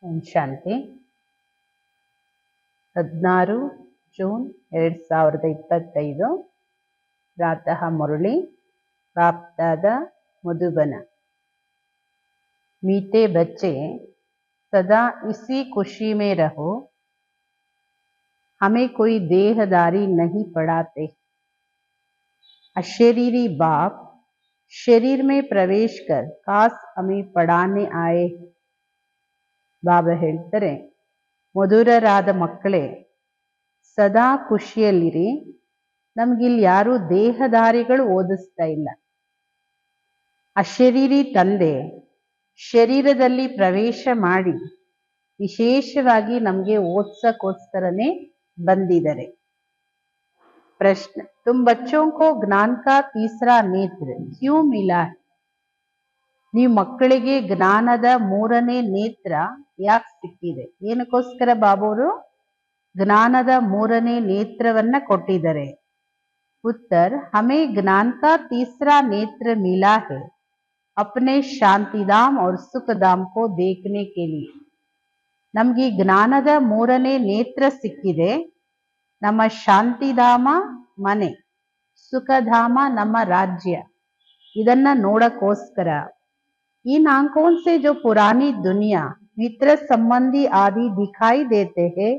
ಓಂ ಶಾಂತಿ 16 June 2025 प्रातः मुरली बाप-दादा मधुबन। मीठे बच्चे सदा इसी खुशी में रहो, हमें कोई देहदारी नहीं पड़ाते। अशरीरी बाप शरीर में प्रवेश कर खास हमें पढ़ाने आए। ಬಾಬಾ ಹೇಳ್ತಾರೆ, ಮಧುರರಾದ ಮಕ್ಕಳೇ, ಸದಾ ಖುಷಿಯಲ್ಲಿರಿ, ನಮ್ಗಿಲ್ಲಿ ಯಾರು ದೇಹದಾರಿಗಳು ಓದಿಸ್ತಾ ಇಲ್ಲ. ಅಶರೀರಿ ತಂದೆ ಶರೀರದಲ್ಲಿ ಪ್ರವೇಶ ಮಾಡಿ ವಿಶೇಷವಾಗಿ ನಮಗೆ ಓದ್ಸಕ್ಕೋಸ್ಕರನೇ ಬಂದಿದ್ದಾರೆ. ಪ್ರಶ್ನೆ, ತುಮ್ ಬಚ್ಚೋं को ज्ञान का तीसरा नेत्र क्यों मिला है? ನೀವು ಮಕ್ಕಳಿಗೆ ಜ್ಞಾನದ ಮೂರನೇ ನೇತ್ರ ಯಾಕೆ ಸಿಕ್ಕಿದೆ? ಏನಕ್ಕೋಸ್ಕರ ಬಾಬುವರು ಜ್ಞಾನದ ಮೂರನೇ ನೇತ್ರವನ್ನ ಕೊಟ್ಟಿದ್ದಾರೆ? ಉತ್ತರ, हमें ज्ञान का तीसरा नेत्र मिला है अपने शांतिधाम और सुखधाम को देखने के लिए. ನಮ್ಗೆ ಜ್ಞಾನದ ಮೂರನೇ ನೇತ್ರ ಸಿಕ್ಕಿದೆ, ನಮ್ಮ ಶಾಂತಿಧಾಮ ಮನೆ, ಸುಖಧಾಮ ನಮ್ಮ ರಾಜ್ಯ, ಇದನ್ನ ನೋಡಕ್ಕೋಸ್ಕರ. इन आंखों से जो पुरानी दुनिया मित्र संबंधी आदि दिखाई देते हैं,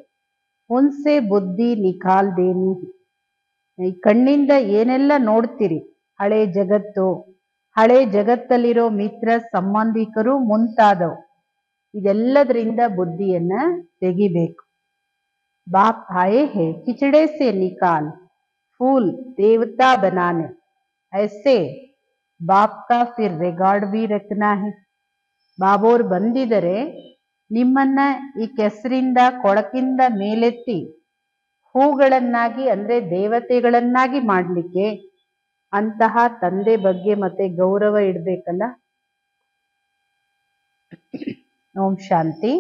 उनसे बुद्धि निकाल देनी. ಈ ಕಣ್ಣಿಂದ ಏನೆಲ್ಲ ನೋಡ್ತೀರಿ, ಹಳೆ ಜಗತ್ತು, ಹಳೆ ಜಗತ್ತಲ್ಲಿರೋ ಮಿತ್ರ ಸಂಬಂಧಿಕರು ಮುಂತಾದವು, ಇದೆಲ್ಲದರಿಂದ ಬುದ್ಧಿಯನ್ನ ತೆಗಿಬೇಕು. ಬಾಪ್ ಆಯೇ ಹೇ ಕಿಚಡೆ ಸೆ ನಿಕಾಲ್ ಫೂಲ್ ದೇವತಾ ಬನಾನೆ, ಐಸೆ ಬಾಪ್ ಕಾ ಫಿರ್ ರೆಕಾರ್ಡ್ ಬಿ ರಖನಾ ಹೈ. ಬಾಬೋರ್ ಬಂದಿದರೆ ನಿಮ್ಮನ್ನ ಈ ಕೆಸರಿಂದ ಕೊಳಕಿಂದ ಮೇಲೆತ್ತಿ ಹೂಗಳನ್ನಾಗಿ ಅಂದ್ರೆ ದೇವತೆಗಳನ್ನಾಗಿ ಮಾಡ್ಲಿಕ್ಕೆ ಅಂತಹ ತಂದೆ ಬಗ್ಗೆ ಮತ್ತೆ ಗೌರವ ಇಡ್ಬೇಕಲ್ಲ. ओम शांति।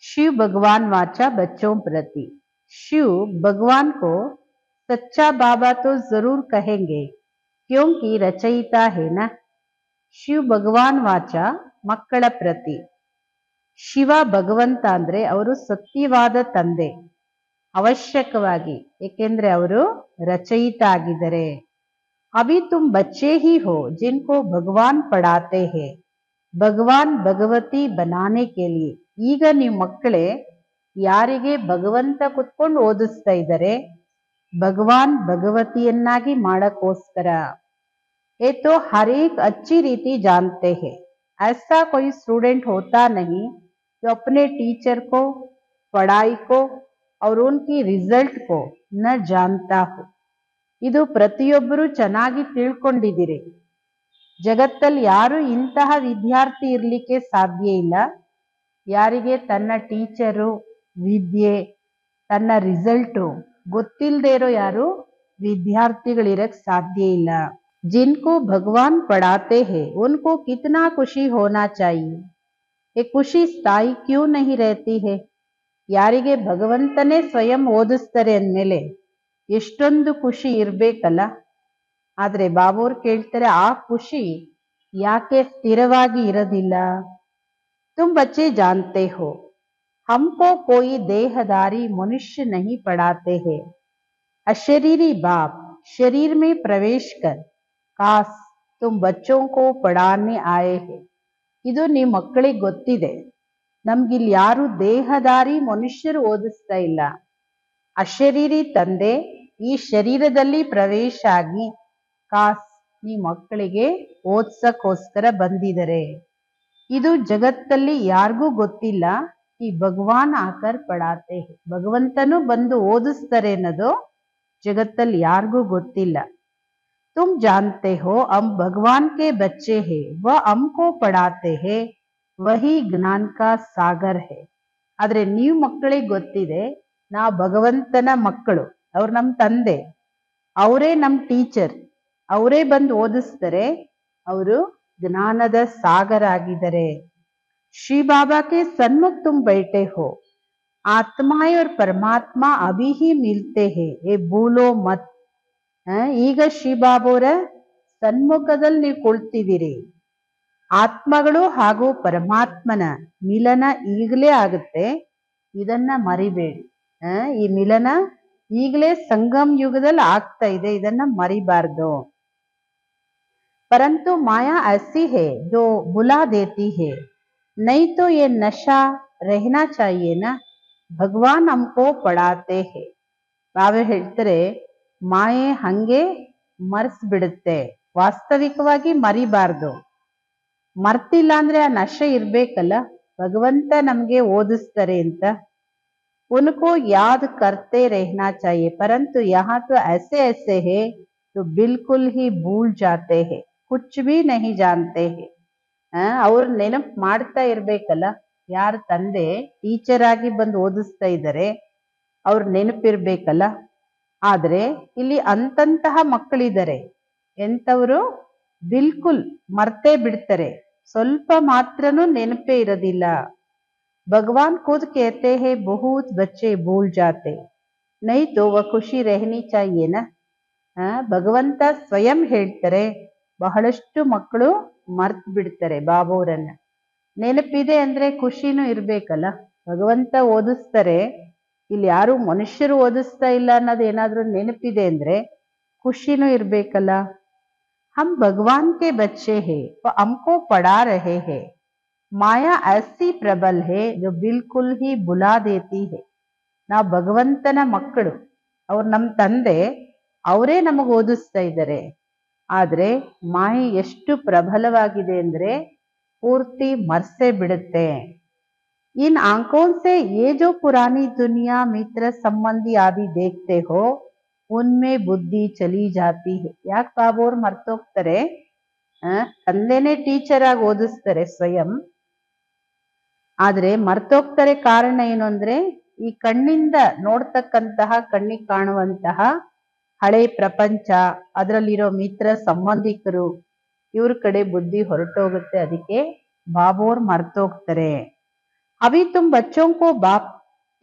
शिव भगवान वाचा बच्चों प्रति। शिव भगवान को सच्चा बाबा तो जरूर कहेंगे, क्योंकि रचयिता है ना. ಶಿವ ಭಗವಾನ್ ವಾಚ ಮಕ್ಕಳ ಪ್ರತಿ. ಶಿವ ಭಗವಂತ ಅಂದ್ರೆ ಅವರು ಸತ್ಯವಾದ ತಂದೆ, ಅವಶ್ಯಕವಾಗಿ, ಏಕೆಂದ್ರೆ ಅವರು ರಚಯಿತ ಆಗಿದ್ದಾರೆ. ಅಭಿ ತುಮ್ ಬಚ್ಚೆ ಹಿ ಹೋ ಜಿನ್ಕೋ ಭಗವಾನ್ ಪಡಾತೆ ಹೇ ಭಗವಾನ್ ಭಗವತಿ ಬನಾನೆ ಕೆ ಲಿಯೆ. ಈಗ ನೀವು ಮಕ್ಕಳೇ ಯಾರಿಗೆ ಭಗವಂತ ಕುತ್ಕೊಂಡು ಓದಿಸ್ತಾ ಇದ್ದಾರೆ, ಭಗವಾನ್ ಭಗವತಿಯನ್ನಾಗಿ ಮಾಡಕ್ಕೋಸ್ಕರ. ये तो हर एक अच्छी रीति जानते हैं, ऐसा कोई स्टूडेंट होता नहीं जो अपने टीचर को, पढ़ाई को और उनकी रिजल्ट को न जानता हो. ಇದು ಪ್ರತಿಯೊಬ್ಬರು ಚೆನ್ನಾಗಿ ತಿಳ್ಕೊಂಡಿದ್ದೀರಿ. ಜಗತ್ತಲ್ಲಿ ಯಾರು ಇಂತಹ ವಿದ್ಯಾರ್ಥಿ ಇರ್ಲಿಕ್ಕೆ ಸಾಧ್ಯ ಇಲ್ಲ ಯಾರಿಗೆ ತನ್ನ ಟೀಚರು, ವಿದ್ಯೆ, ತನ್ನ ರಿಸಲ್ಟು ಗೊತ್ತಿಲ್ಲದೆ ಇರೋ ಯಾರು ವಿದ್ಯಾರ್ಥಿಗಳಿರಕ್ ಸಾಧ್ಯ ಇಲ್ಲ. जिनको भगवान पढ़ाते हैं उनको कितना खुशी होना चाहिए. ये खुशी स्थायी क्यों नहीं रहती है? ಯಾರಿಗೆ ಭಗವಂತನೇ ಸ್ವಯಂ ಓದಿಸ್ತಾರೆ ಅಂದಮೇಲೆ ಎಷ್ಟೊಂದು ಖುಷಿ ಇರ್ಬೇಕಲ್ಲ. ಆದ್ರೆ ಬಾಬೋರ್ ಕೇಳ್ತಾರೆ, ಆ ಖುಷಿ ಯಾಕೆ ಸ್ಥಿರವಾಗಿ ಇರೋದಿಲ್ಲ? तुम बच्चे जानते हो हमको कोई देहधारी मनुष्य नहीं पढ़ाते हैं. अशरीरी बाप शरीर में प्रवेश कर ಕಾಸ್ ತುಮ್ ಬಚ್ಚೋಂ ಕೋ ಪಡಾನೆ ಆಯೇ ಹೇ. ಇದು ನೀವು ಮಕ್ಕಳಿಗೆ ಗೊತ್ತಿದೆ, ನಮ್ಗಿಲ್ಲಿ ಯಾರು ದೇಹದಾರಿ ಮನುಷ್ಯರು ಓದಿಸ್ತಾ ಇಲ್ಲ. ಅಶರೀರಿ ತಂದೆ ಈ ಶರೀರದಲ್ಲಿ ಪ್ರವೇಶ ಆಗಿ ಕಾಸ್ ನೀವು ಮಕ್ಕಳಿಗೆ ಓದ್ಸಕ್ಕೋಸ್ಕರ ಬಂದಿದ್ದಾರೆ. ಇದು ಜಗತ್ತಲ್ಲಿ ಯಾರಿಗೂ ಗೊತ್ತಿಲ್ಲ. ಈ ಭಗವಾನ್ ಆಕರ್ ಪಡಾತೆ ಹೇ, ಭಗವಂತನು ಬಂದು ಓದಿಸ್ತಾರೆ ಅನ್ನೋದು ಜಗತ್ತಲ್ಲಿ ಯಾರಿಗೂ ಗೊತ್ತಿಲ್ಲ. तुम जानते हो हम भगवान के बच्चे हैं, वह हमको पढ़ाते हैं, वही ज्ञान का सागर है. ಆದ್ರೆ ನೀವು ಮಕ್ಕಳಿಗೆ ಗೊತ್ತಿದೆ, ನಾವು ಭಗವಂತನ ಮಕ್ಕಳು, ಅವ್ರು ನಮ್ಮ ತಂದೆ, ಅವರೇ ನಮ್ಮ ಟೀಚರ್, ಅವರೇ ಬಂದು ಓದಿಸ್ತಾರೆ, ಅವರು ಜ್ಞಾನದ ಸಾಗರ ಆಗಿದ್ದಾರೆ. ಶ್ರೀ ಬಾಬಾ ಕೆ ಸನ್ಮುಖ ತುಮ್ ಬೈಠೆ ಹೋ, ಆತ್ಮಾಯ್ और परमात्मा अभी ही मिलते हैं, ये भूलो मत. ಈಗ ಶ್ರೀ ಬಾಬೋರ ಸನ್ಮುಖದಲ್ಲಿ ನೀವು ಕುಳಿತಿದ್ದೀರಿ, ಆತ್ಮಗಳು ಹಾಗೂ ಪರಮಾತ್ಮನ ಮಿಲನ ಈಗಲೇ ಆಗುತ್ತೆ, ಇದನ್ನ ಮರಿಬೇಡಿ. ಈ ಮಿಲನ ಈಗಲೇ ಸಂಗಮ್ ಯುಗದಲ್ಲಿ ಆಗ್ತಾ ಇದೆ, ಇದನ್ನ ಮರಿಬಾರ್ದು. परंतु माया ऐसी है जो बुला देती है, नहीं तो ये नशा रहना चाहिए ना, ಭಗವಾನ್ हमको ಪಡಾತೆ ಹೇ. ಬಾಬಾ ಹೇಳ್ತಾರೆ ಮಾಯೆ ಹಂಗೆ ಮರ್ಸ್ಬಿಡುತ್ತೆ, ವಾಸ್ತವಿಕವಾಗಿ ಮರಿಬಾರ್ದು. ಮರ್ತಿಲ್ಲ ಅಂದ್ರೆ ಆ ನಶೆ ಇರ್ಬೇಕಲ್ಲ, ಭಗವಂತ ನಮ್ಗೆ ಓದಿಸ್ತಾರೆ ಅಂತ. उनको याद करते रहना चाहिए, परंतु यहाँ तो ऐसे ऐसे है तो बिल्कुल ही भूल जाते हैं, कुछ भी नहीं जानते हैं. ಅವ್ರು ನೆನಪು ಮಾಡ್ತಾ ಇರ್ಬೇಕಲ್ಲ. ಯಾರ ತಂದೆ ಟೀಚರ್ ಆಗಿ ಬಂದು ಓದಿಸ್ತಾ ಇದ್ದಾರೆ, ಅವ್ರ ನೆನಪಿರ್ಬೇಕಲ್ಲ. ಆದ್ರೆ ಇಲ್ಲಿ ಅಂತಂತಹ ಮಕ್ಕಳಿದ್ದಾರೆ, ಎಂತವರು ಬಿಲ್ಕುಲ್ ಮರ್ತೇ ಬಿಡ್ತಾರೆ, ಸ್ವಲ್ಪ ಮಾತ್ರನೂ ನೆನಪೇ ಇರೋದಿಲ್ಲ. भगवान खुद कहते हैं बहुत बच्चे भूल जाते, नहीं तो वह ಖುಷಿ रहनी चाहिए ना. ಭಗವಂತ ಸ್ವಯಂ ಹೇಳ್ತಾರೆ ಬಹಳಷ್ಟು ಮಕ್ಕಳು ಮರ್ತ್ ಬಿಡ್ತಾರೆ ಬಾಬೋರನ್ನ. ನೆನಪಿದೆ ಅಂದ್ರೆ ಖುಷಿನೂ ಇರ್ಬೇಕಲ್ಲ. ಭಗವಂತ ಓದಿಸ್ತಾರೆ, ಇಲ್ಲಿ ಯಾರು ಮನುಷ್ಯರು ಓದಿಸ್ತಾ ಇಲ್ಲ ಅನ್ನೋದು ಏನಾದ್ರೂ ನೆನಪಿದೆ ಅಂದ್ರೆ ಖುಷಿನೂ ಇರ್ಬೇಕಲ್ಲ. हम भगवान के बच्चे हैं, वो हमको पढ़ा रहे हैं. ಮಾಯಾ ऐसी ಪ್ರಬಲ್ है जो बिल्कुल ही बुला देती है. ನಾವು ಭಗವಂತನ ಮಕ್ಕಳು, ಅವ್ರು ನಮ್ಮ ತಂದೆ, ಅವರೇ ನಮಗೆ ಓದಿಸ್ತಾ ಇದ್ದಾರೆ. ಆದ್ರೆ ಮಾಯೆ ಎಷ್ಟು ಪ್ರಬಲವಾಗಿದೆ ಅಂದ್ರೆ ಪೂರ್ತಿ ಮರ್ಸೆ ಬಿಡುತ್ತೆ. इन आंखों से ये जो पुरानी दुनिया मित्र संबंधी आदि देखते हो उनमें बुद्धि चली जाती है. ಯಾಕೆ ಬಾಬೋರ್ ಮರ್ತೋಗ್ತಾರೆ? ತಂದೆನೇ ಟೀಚರ್ ಆಗಿ ಓದಿಸ್ತಾರೆ ಸ್ವಯಂ, ಆದ್ರೆ ಮರ್ತೋಗ್ತಾರೆ. ಕಾರಣ ಏನು ಅಂದ್ರೆ ಈ ಕಣ್ಣಿಂದ ನೋಡ್ತಕ್ಕಂತಹ, ಕಣ್ಣಿಗೆ ಕಾಣುವಂತಹ ಹಳೆ ಪ್ರಪಂಚ, ಅದರಲ್ಲಿರೋ ಮಿತ್ರ ಸಂಬಂಧಿಕರು, ಇವ್ರ ಕಡೆ ಬುದ್ಧಿ ಹೊರಟೋಗುತ್ತೆ. ಅದಕ್ಕೆ ಬಾಬೋರ್ ಮರ್ತೋಗ್ತಾರೆ. अभी तुम बच्चों को बाप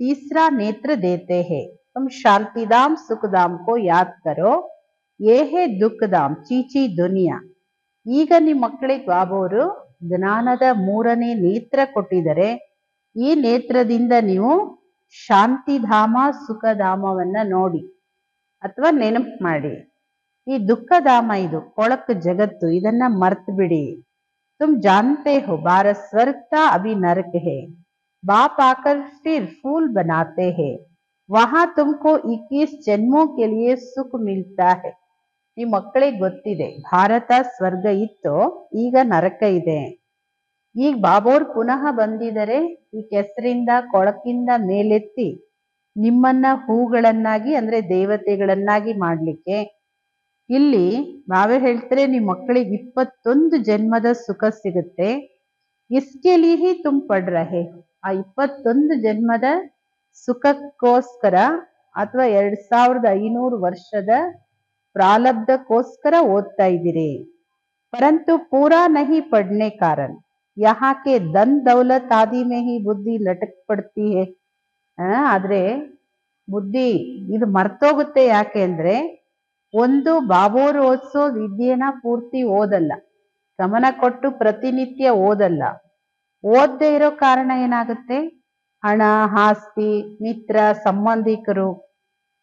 तीसरा नेत्र देते हैं, तुम शांतिधाम सुखधाम को याद करो, ये है दुखधाम चीची दुनिया. ಈಗ ನಿಮ್ಮ ಮಕ್ಕಳಿಗೆ ಬಾಬೋರು ಜ್ಞಾನದ ಮೂರನೇ ನೇತ್ರ ಕೊಟ್ಟಿದ್ದಾರೆ. ಈ ನೇತ್ರದಿಂದ ನೀವು ಶಾಂತಿಧಾಮ ಸುಖಧಾಮವನ್ನ ನೋಡಿ ಅಥವಾ ನೆನಪು ಮಾಡಿ. ಈ ದುಃಖಧಾಮ, ಇದು ಕೊಳಕು ಜಗತ್ತು, ಇದನ್ನ ಮರ್ತ್ ಬಿಡಿ. तुम जानते हो भारत स्वर्ग था अभी नरक है, बाप आकर फिर फूल बनाते हैं, वहां तुमको 21 जन्मों के लिए सुख मिलता है. ಈ ಮಕ್ಕಳಿಗೆ ಗೊತ್ತಿದೆ ಭಾರತ ಸ್ವರ್ಗ ಇತ್ತು, ಈಗ ನರಕ ಇದೆ. ಈಗ ಬಾಬೋರ್ ಪುನಃ ಬಂದಿದ್ದಾರೆ ಈ ಕೆಸರಿಂದ ಕೊಳಕಿಂದ ಮೇಲೆತ್ತಿ ನಿಮ್ಮನ್ನ ಹೂಗಳನ್ನಾಗಿ ಅಂದ್ರೆ ದೇವತೆಗಳನ್ನಾಗಿ ಮಾಡ್ಲಿಕ್ಕೆ. ಇಲ್ಲಿ ಬಾಬಾ ಹೇಳ್ತಾರೆ ನಿಮ್ಮ ಮಕ್ಕಳಿಗೆ 21 ಜನ್ಮದ ಸುಖ ಸಿಗುತ್ತೆ. ಇಸ್ಕೆ ಲಿಯೇ ಹಿ ತುಮ್ ಪಡ್ ರಹೆ. ಆ 21 ಜನ್ಮದ ಸುಖಕ್ಕೋಸ್ಕರ ಅಥವಾ 2500 ವರ್ಷದ ಪ್ರಾರಬ್ಧಕ್ಕೋಸ್ಕರ ಓದ್ತಾ ಇದ್ದೀರಿ. परंतु पूरा नहीं पढ़ने कारण यहाँ के धन दौलत आदि में ही बुद्धि लटक पड़ती है. ಆದ್ರೆ ಬುದ್ಧಿ ಇದು ಮರ್ತೋಗುತ್ತೆ. ಯಾಕೆ ಅಂದ್ರೆ ಒಂದು ಬಾಬೋರ್ ಓದಿಸೋ ವಿದ್ಯೆನ ಪೂರ್ತಿ ಓದಲ್ಲ, ಗಮನ ಕೊಟ್ಟು ಪ್ರತಿನಿತ್ಯ ಓದಲ್ಲ. ಓದದೇ ಇರೋ ಕಾರಣ ಏನಾಗುತ್ತೆ, ಹಣ, ಆಸ್ತಿ, ಮಿತ್ರ ಸಂಬಂಧಿಕರು,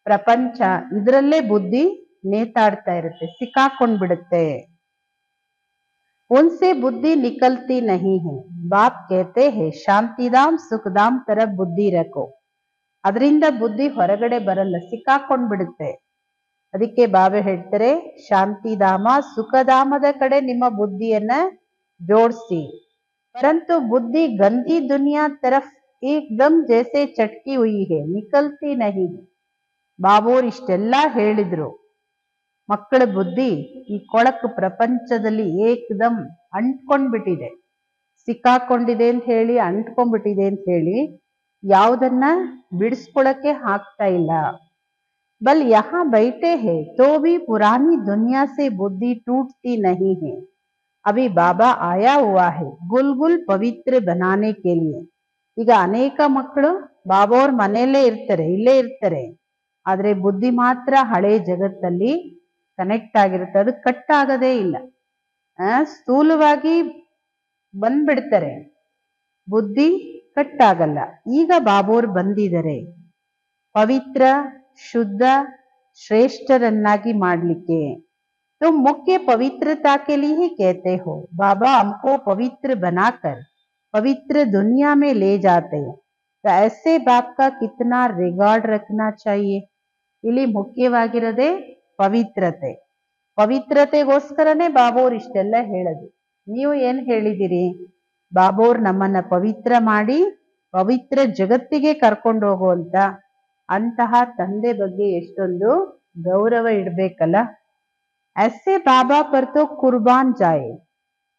ಪ್ರಪಂಚ, ಇದರಲ್ಲೇ ಬುದ್ಧಿ ನೇತಾಡ್ತಾ ಇರುತ್ತೆ, ಸಿಕ್ಕಾಕೊಂಡ್ಬಿಡುತ್ತೆ. उनसे बुद्धि निकलती नहीं है. बाप कहते हैं ಶಾಂತಿಧಾಮ್ ಸುಖಧಾಮ್ ತರ ಬುದ್ಧಿ ರಖೋ. ಅದರಿಂದ ಬುದ್ಧಿ ಹೊರಗಡೆ ಬರಲ್ಲ, ಸಿಕ್ಕಾಕೊಂಡ್ಬಿಡುತ್ತೆ. ಅದಕ್ಕೆ ಬಾಬಾ ಹೇಳ್ತಾರೆ ಶಾಂತಿಧಾಮ ಸುಖಧಾಮದ ಕಡೆ ನಿಮ್ಮ ಬುದ್ಧಿಯನ್ನ ಜೋಡಿಸಿ. ಪರಂತು ಬುದ್ಧಿ ಗಂದಿ ದುನಿಯಾ ತರಫ್ ಏಕ್ದಮ್ ಜೈಸೆ ಚಟ್ಕಿ ಹುಯಿ ಹೇ, ನಿಕಲ್ತಿ ನಹಿ. ಬಾಬೋರ್ ಇಷ್ಟೆಲ್ಲ ಹೇಳಿದ್ರು, ಮಕ್ಕಳ ಬುದ್ಧಿ ಈ ಕೊಳಕು ಪ್ರಪಂಚದಲ್ಲಿ ಏಕದಮ್ ಅಂಟ್ಕೊಂಡ್ಬಿಟ್ಟಿದೆ, ಸಿಕ್ಕಾಕೊಂಡಿದೆ ಅಂತ ಹೇಳಿ, ಅಂಟ್ಕೊಂಡ್ಬಿಟ್ಟಿದೆ ಅಂತ ಹೇಳಿ ಯಾವುದನ್ನ ಬಿಡಿಸ್ಕೊಳಕ್ಕೆ ಆಗ್ತಾ ಇಲ್ಲ. ಬಲ್ ಯಹಾ ಬೈಠೆ ಹೇ ತೋ ಭಿ ಪುರಾನಿ ದುನಿಯಾ ಸೆ ಬುದ್ಧಿ ಟೂಟ್ತಿ ನಹಿ ಹೇ. ಅಭಿ ಬಾಬಾ ಆಯಾ ಹುವಾ ಹೇ ಗುಲ್ ಪವಿತ್ರ ಬನಾನೆ ಕೆ ಲಿಯೆ. ಈಗ ಅನೇಕ ಮಕ್ಕಳು ಬಾಬೋರ್ ಮನೆಯಲ್ಲೇ ಇರ್ತಾರೆ, ಇಲ್ಲೇ ಇರ್ತಾರೆ, ಆದ್ರೆ ಬುದ್ಧಿ ಮಾತ್ರ ಹಳೆ ಜಗತ್ತಲ್ಲಿ ಕನೆಕ್ಟ್ ಆಗಿರುತ್ತೆ, ಅದು ಕಟ್ ಆಗದೇ ಇಲ್ಲ. ಸ್ಥೂಲವಾಗಿ ಬಂದ್ಬಿಡ್ತಾರೆ, ಬುದ್ಧಿ ಕಟ್ಟಾಗಲ್ಲ. ಈಗ ಬಾಬೋರ್ ಬಂದಿದ್ದಾರೆ ಪವಿತ್ರ ಶುದ್ಧ ಶ್ರೇಷ್ಠರನ್ನಾಗಿ ಮಾಡ್ಲಿಕ್ಕೆ. तुम मुख्य पवित्रता के लिए ही कहते हो, बाबा हमको पवित्र बनाकर पवित्र दुनिया में ले जाते, तो ऐसे बाप का कितना रिगार्ड रखना चाहिए. ಇಲ್ಲಿ ಮುಖ್ಯವಾಗಿರೋದೇ ಪವಿತ್ರತೆ. ಪವಿತ್ರತೆಗೋಸ್ಕರನೇ ಬಾಬೋರ್ ಇಷ್ಟೆಲ್ಲ ಹೇಳೋದು. ನೀವು ಏನ್ ಹೇಳಿದಿರಿ? ಬಾಬೋರ್ ನಮ್ಮನ್ನ ಪವಿತ್ರ ಮಾಡಿ ಪವಿತ್ರ ಜಗತ್ತಿಗೆ ಕರ್ಕೊಂಡು ಹೋಗುವಂತ ಅಂತಹ ತಂದೆ ಬಗ್ಗೆ ಎಷ್ಟೊಂದು ಗೌರವ ಇಡ್ಬೇಕಲ್ಲ. ऐसे बाबा पर तो कुर्बान जाए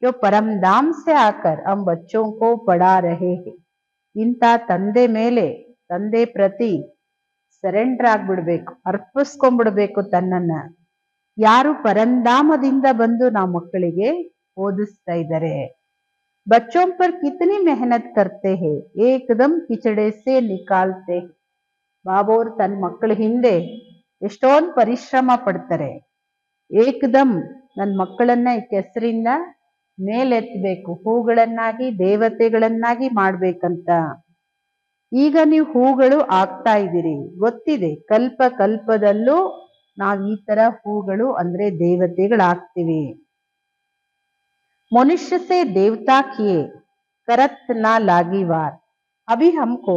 जो परम धाम से आकर हम बच्चों को पढ़ा रहे हैं. ಇಂಥ ತಂದೆ ಮೇಲೆ, ತಂದೆ ಪ್ರತಿ ಸರೆಂಡರ್ ಆಗ್ಬಿಡ್ಬೇಕು, ಅರ್ಪಿಸ್ಕೊಂಡ್ಬಿಡ್ಬೇಕು ತನ್ನನ್ನ. ಯಾರು ಪರಂಧಾಮದಿಂದ ಬಂದು ನಾವು ಮಕ್ಕಳಿಗೆ ಓದಿಸ್ತಾ ಇದ್ದಾರೆ. बच्चों पर कितनी मेहनत करते हैं, एकदम ಕಿಚಡೆ से निकालते हैं. ಬಾಬೋರ್ ತನ್ನ ಮಕ್ಕಳ ಹಿಂದೆ ಎಷ್ಟೊಂದು ಪರಿಶ್ರಮ ಪಡ್ತಾರೆ. ಏಕದಮ್ ನನ್ನ ಮಕ್ಕಳನ್ನ ಈ ಕೆಸರಿಂದ ಮೇಲೆತ್ತಬೇಕು, ಹೂಗಳನ್ನಾಗಿ ದೇವತೆಗಳನ್ನಾಗಿ ಮಾಡ್ಬೇಕಂತ. ಈಗ ನೀವು ಹೂಗಳು ಆಗ್ತಾ ಇದ್ದೀರಿ, ಗೊತ್ತಿದೆ. ಕಲ್ಪ ಕಲ್ಪದಲ್ಲೂ ನಾವು ಈ ತರ ಹೂಗಳು ಅಂದ್ರೆ ದೇವತೆಗಳಾಗ್ತೀವಿ. मनुष्य से देवता किए करत ना लागी वार, अभी हमको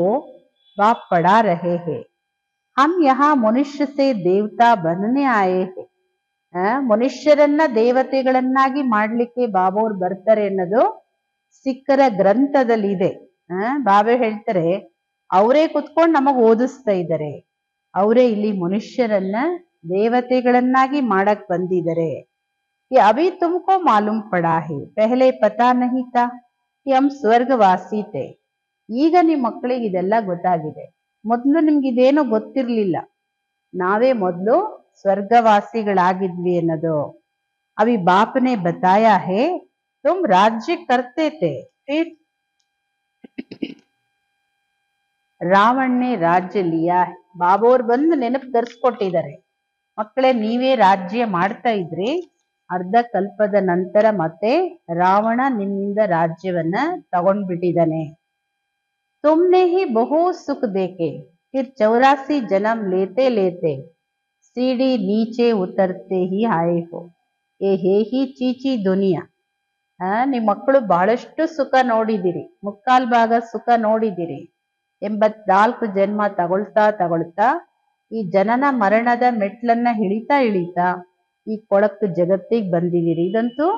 बाप पढ़ा रहे हैं, हम यहाँ मनुष्य से देवता बनने आए हैं. ಮನುಷ್ಯರನ್ನ ದೇವತೆಗಳನ್ನಾಗಿ ಮಾಡ್ಲಿಕ್ಕೆ ಬಾಬೋರ್ ಬರ್ತಾರೆ ಅನ್ನೋದು ಸಿಖ್ಖರ ಗ್ರಂಥದಲ್ಲಿ ಇದೆ. ಬಾಬಾ ಹೇಳ್ತಾರೆ, ಅವರೇ ಕುತ್ಕೊಂಡು ನಮಗ್ ಓದಿಸ್ತಾ ಇದ್ದಾರೆ. ಅವರೇ ಇಲ್ಲಿ ಮನುಷ್ಯರನ್ನ ದೇವತೆಗಳನ್ನಾಗಿ ಮಾಡಕ್ ಬಂದಿದ್ದಾರೆ. कि अभी तुमको मालूम पड़ा है, पहले पता नहीं था कि हम ಸ್ವರ್ಗವಾಸಿ थे. ಈಗ ನಿಮ್ ಮಕ್ಕಳಿಗೆ ಇದೆಲ್ಲ ಗೊತ್ತಾಗಿದೆ. ಮೊದ್ಲು ನಿಮ್ಗೆ ಇದೇನೋ ಗೊತ್ತಿರ್ಲಿಲ್ಲ, ನಾವೇ ಮೊದ್ಲು ಸ್ವರ್ಗವಾಸಿಗಳಾಗಿದ್ವಿ ಅನ್ನೋದು. अभी बाप ने बताया है तुम राज्य करते थे, फिर ರಾವಣ ने राज्य लिया है. ಬಾಬೋರ್ ಬಂದು ನೆನಪು ತರಿಸ್ಕೊಟ್ಟಿದ್ದಾರೆ, ಮಕ್ಕಳೇ ನೀವೇ ರಾಜ್ಯ ಮಾಡ್ತಾ ಇದ್ರಿ, ಅರ್ಧ ಕಲ್ಪದ ನಂತರ ಮತ್ತೆ ರಾವಣ ನಿಮ್ಮಿಂದ ರಾಜ್ಯವನ್ನ ತಗೊಂಡ್ಬಿಟ್ಟಿದ್ದಾನೆ. तुमने ही बहुत सुख देके फिर 84 जन्म लेते लेते सीढ़ी नीचे उतरते ही आए हो, ये है ही ಚೀಚಿ ದುನಿಯಾ. ನಿಮ್ ಮಕ್ಕಳು ಬಹಳಷ್ಟು ಸುಖ ನೋಡಿದಿರಿ, ಮುಕ್ಕಾಲ್ ಭಾಗ ಸುಖ ನೋಡಿದಿರಿ. 84 ಜನ್ಮ ತಗೊಳ್ತಾ ತಗೊಳ್ತಾ ಈ ಜನನ ಮರಣದ ಮೆಟ್ಲನ್ನ ಇಳಿತಾ ಇಳಿತಾ ಈ ಕೊಳಕು ಜಗತ್ತಿಗೆ ಬಂದಿದ್ದೀರಿ. ಇದಂತೂ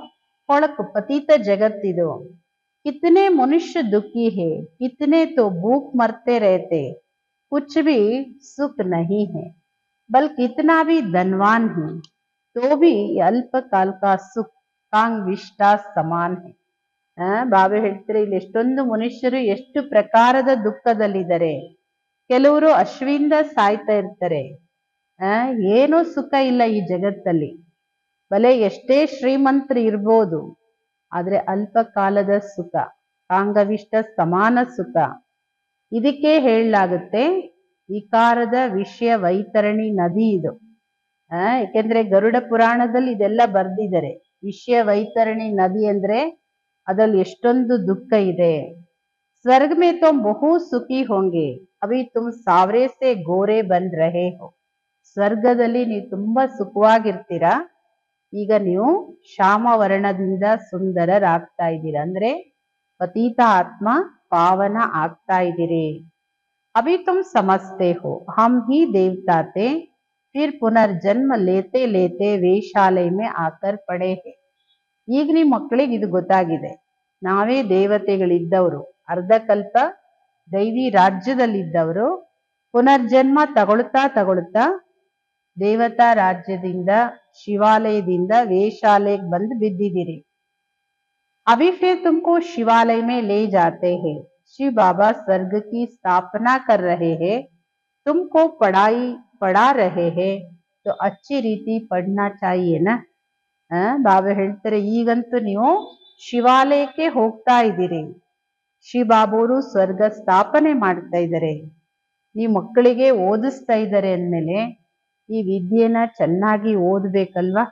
ಕೊಳಕು ಪತೀತ ಜಗತ್ತಿದು. कितने मनुष्य दुखी है, कितने तो भूख मरते रहते, कुछ भी सुख नहीं है, बल्कि कितना भी धनवान है तो भी अल्पकाल का सुख कांग विष्टा समान है. ಬಾಬಾ ಹೇಳ್ತಾರೆ, ಇಲ್ಲಿ ಎಷ್ಟೊಂದು ಮನುಷ್ಯರು ಎಷ್ಟು ಪ್ರಕಾರದ ದುಃಖದಲ್ಲಿದ್ದಾರೆ. ಕೆಲವರು ಅಶ್ವಿಂದ ಸಾಯ್ತಾ ಇರ್ತಾರೆ. ಏನೂ ಸುಖ ಇಲ್ಲ ಈ ಜಗತ್ತಲ್ಲಿ. ಬಲೆ ಎಷ್ಟೇ ಶ್ರೀಮಂತರು ಇರ್ಬೋದು, ಆದ್ರೆ ಅಲ್ಪ ಕಾಲದ ಸುಖ, ಕಾಂಗವಿಷ್ಟ ಸಮಾನ ಸುಖ. ಇದಕ್ಕೆ ಹೇಳಲಾಗುತ್ತೆ ವಿಕಾರದ ವಿಷಯ ವೈತರಣಿ ನದಿ ಇದು. ಯಾಕೆಂದ್ರೆ ಗರುಡ ಪುರಾಣದಲ್ಲಿ ಇದೆಲ್ಲ ಬರ್ದಿದ್ದಾರೆ. ವಿಷಯ ವೈತರಣಿ ನದಿ ಅಂದ್ರೆ ಅದ್ರಲ್ಲಿ ಎಷ್ಟೊಂದು ದುಃಖ ಇದೆ. ಸ್ವರ್ಗ ಮೇ ತುಮ್ ಬಹು ಸುಖಿ ಹೋಂಗೆ, ಅಭಿ ತುಮ್ ಸಾವ್ರೆ ಸೆ ಗೋರೆ ಬಂದ್ ರಹೆ ಹೋ. ಸ್ವರ್ಗದಲ್ಲಿ ನೀವು ತುಂಬಾ ಸುಖವಾಗಿರ್ತೀರಾ, ಈಗ ನೀವು ಶ್ಯಾಮವರ್ಣದಿಂದ ಸುಂದರರಾಗ್ತಾ ಇದ್ದೀರಾ. ಅಂದ್ರೆ ಪತೀತ ಆತ್ಮ ಪಾವನ ಆಗ್ತಾ ಇದ್ದೀರಿ. ಅಭಿ ತುಮ್ ಸಮಜ್ತೆ ಹೋ ಹಮ್ ಹಿ ದೇವತಾ ತೆ, ಫಿರ್ ಪುನರ್ಜನ್ಮ ಲೇತೆ ಲೇತೆ ವೇಷಾಲಯ ಮೇ ಆಕರ್ ಪಡೆ ಹೇ. ಈಗ ನಿಮ್ ಮಕ್ಕಳಿಗೆ ಇದು ಗೊತ್ತಾಗಿದೆ, ನಾವೇ ದೇವತೆಗಳಿದ್ದವರು, ಅರ್ಧಕಲ್ಪ ದೈವಿ ರಾಜ್ಯದಲ್ಲಿದ್ದವರು, ಪುನರ್ಜನ್ಮ ತಗೊಳ್ತಾ ತಗೊಳ್ತಾ ದೇವತಾ ರಾಜ್ಯದಿಂದ ಶಿವಾಲಯದಿಂದ ವೇಷಾಲಯಕ್ಕೆ ಬಂದು ಬಿದ್ದಿದ್ದೀರಿ. अभी फिर तुमको शिवालय में ले जाते हैं, शिव बाबा स्वर्ग की स्थापना कर रहे हैं, तुमको पढ़ा रहे हैं, तो अच्छी रीति पढ़ना चाहिए ना. ಬಾಬಾ ಹೇಳ್ತಾರೆ, ಈಗಂತೂ ನೀವು ಶಿವಾಲಯಕ್ಕೆ ಹೋಗ್ತಾ ಇದ್ದೀರಿ, ಶಿವಬಾಬೋರು ಸ್ವರ್ಗ ಸ್ಥಾಪನೆ ಮಾಡ್ತಾ ಇದ್ದಾರೆ, ನೀವು ಮಕ್ಕಳಿಗೆ ಓದಿಸ್ತಾ ಇದ್ದಾರೆ ಅಂದ್ಮೇಲೆ ಈ ವಿದ್ಯೆನ ಚೆನ್ನಾಗಿ ಓದ್ಬೇಕಲ್ವಾ.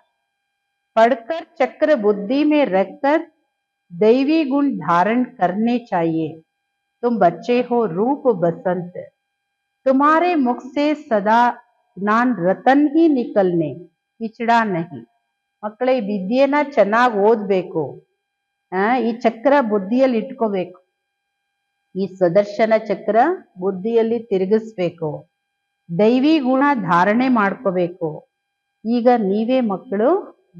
ಪಡ್ಕರ್ ಚಕ್ರ ಬುದ್ಧಿ ಮೇ ರಕ್ಕರ್ दैवी गुण धारण करने चाहिए। तुम बच्चे हो रूप बसंत, तुम्हारे मुख से सदा ज्ञान रतन ही निकलने, पिछड़ा नहीं। ಮಕ್ಕಳೇ ವಿದ್ಯೆನ ಚೆನ್ನಾಗಿ ಓದ್ಬೇಕು. ಈ ಚಕ್ರ ಬುದ್ಧಿಯಲ್ಲಿ ಇಟ್ಕೋಬೇಕು. ಈ ಸುದರ್ಶನ ಚಕ್ರ ಬುದ್ಧಿಯಲ್ಲಿ ತಿರುಗಿಸ್ಬೇಕು. ದೈವಿ ಗುಣ ಧಾರಣೆ ಮಾಡ್ಕೋಬೇಕು. ಈಗ ನೀವೇ ಮಕ್ಕಳು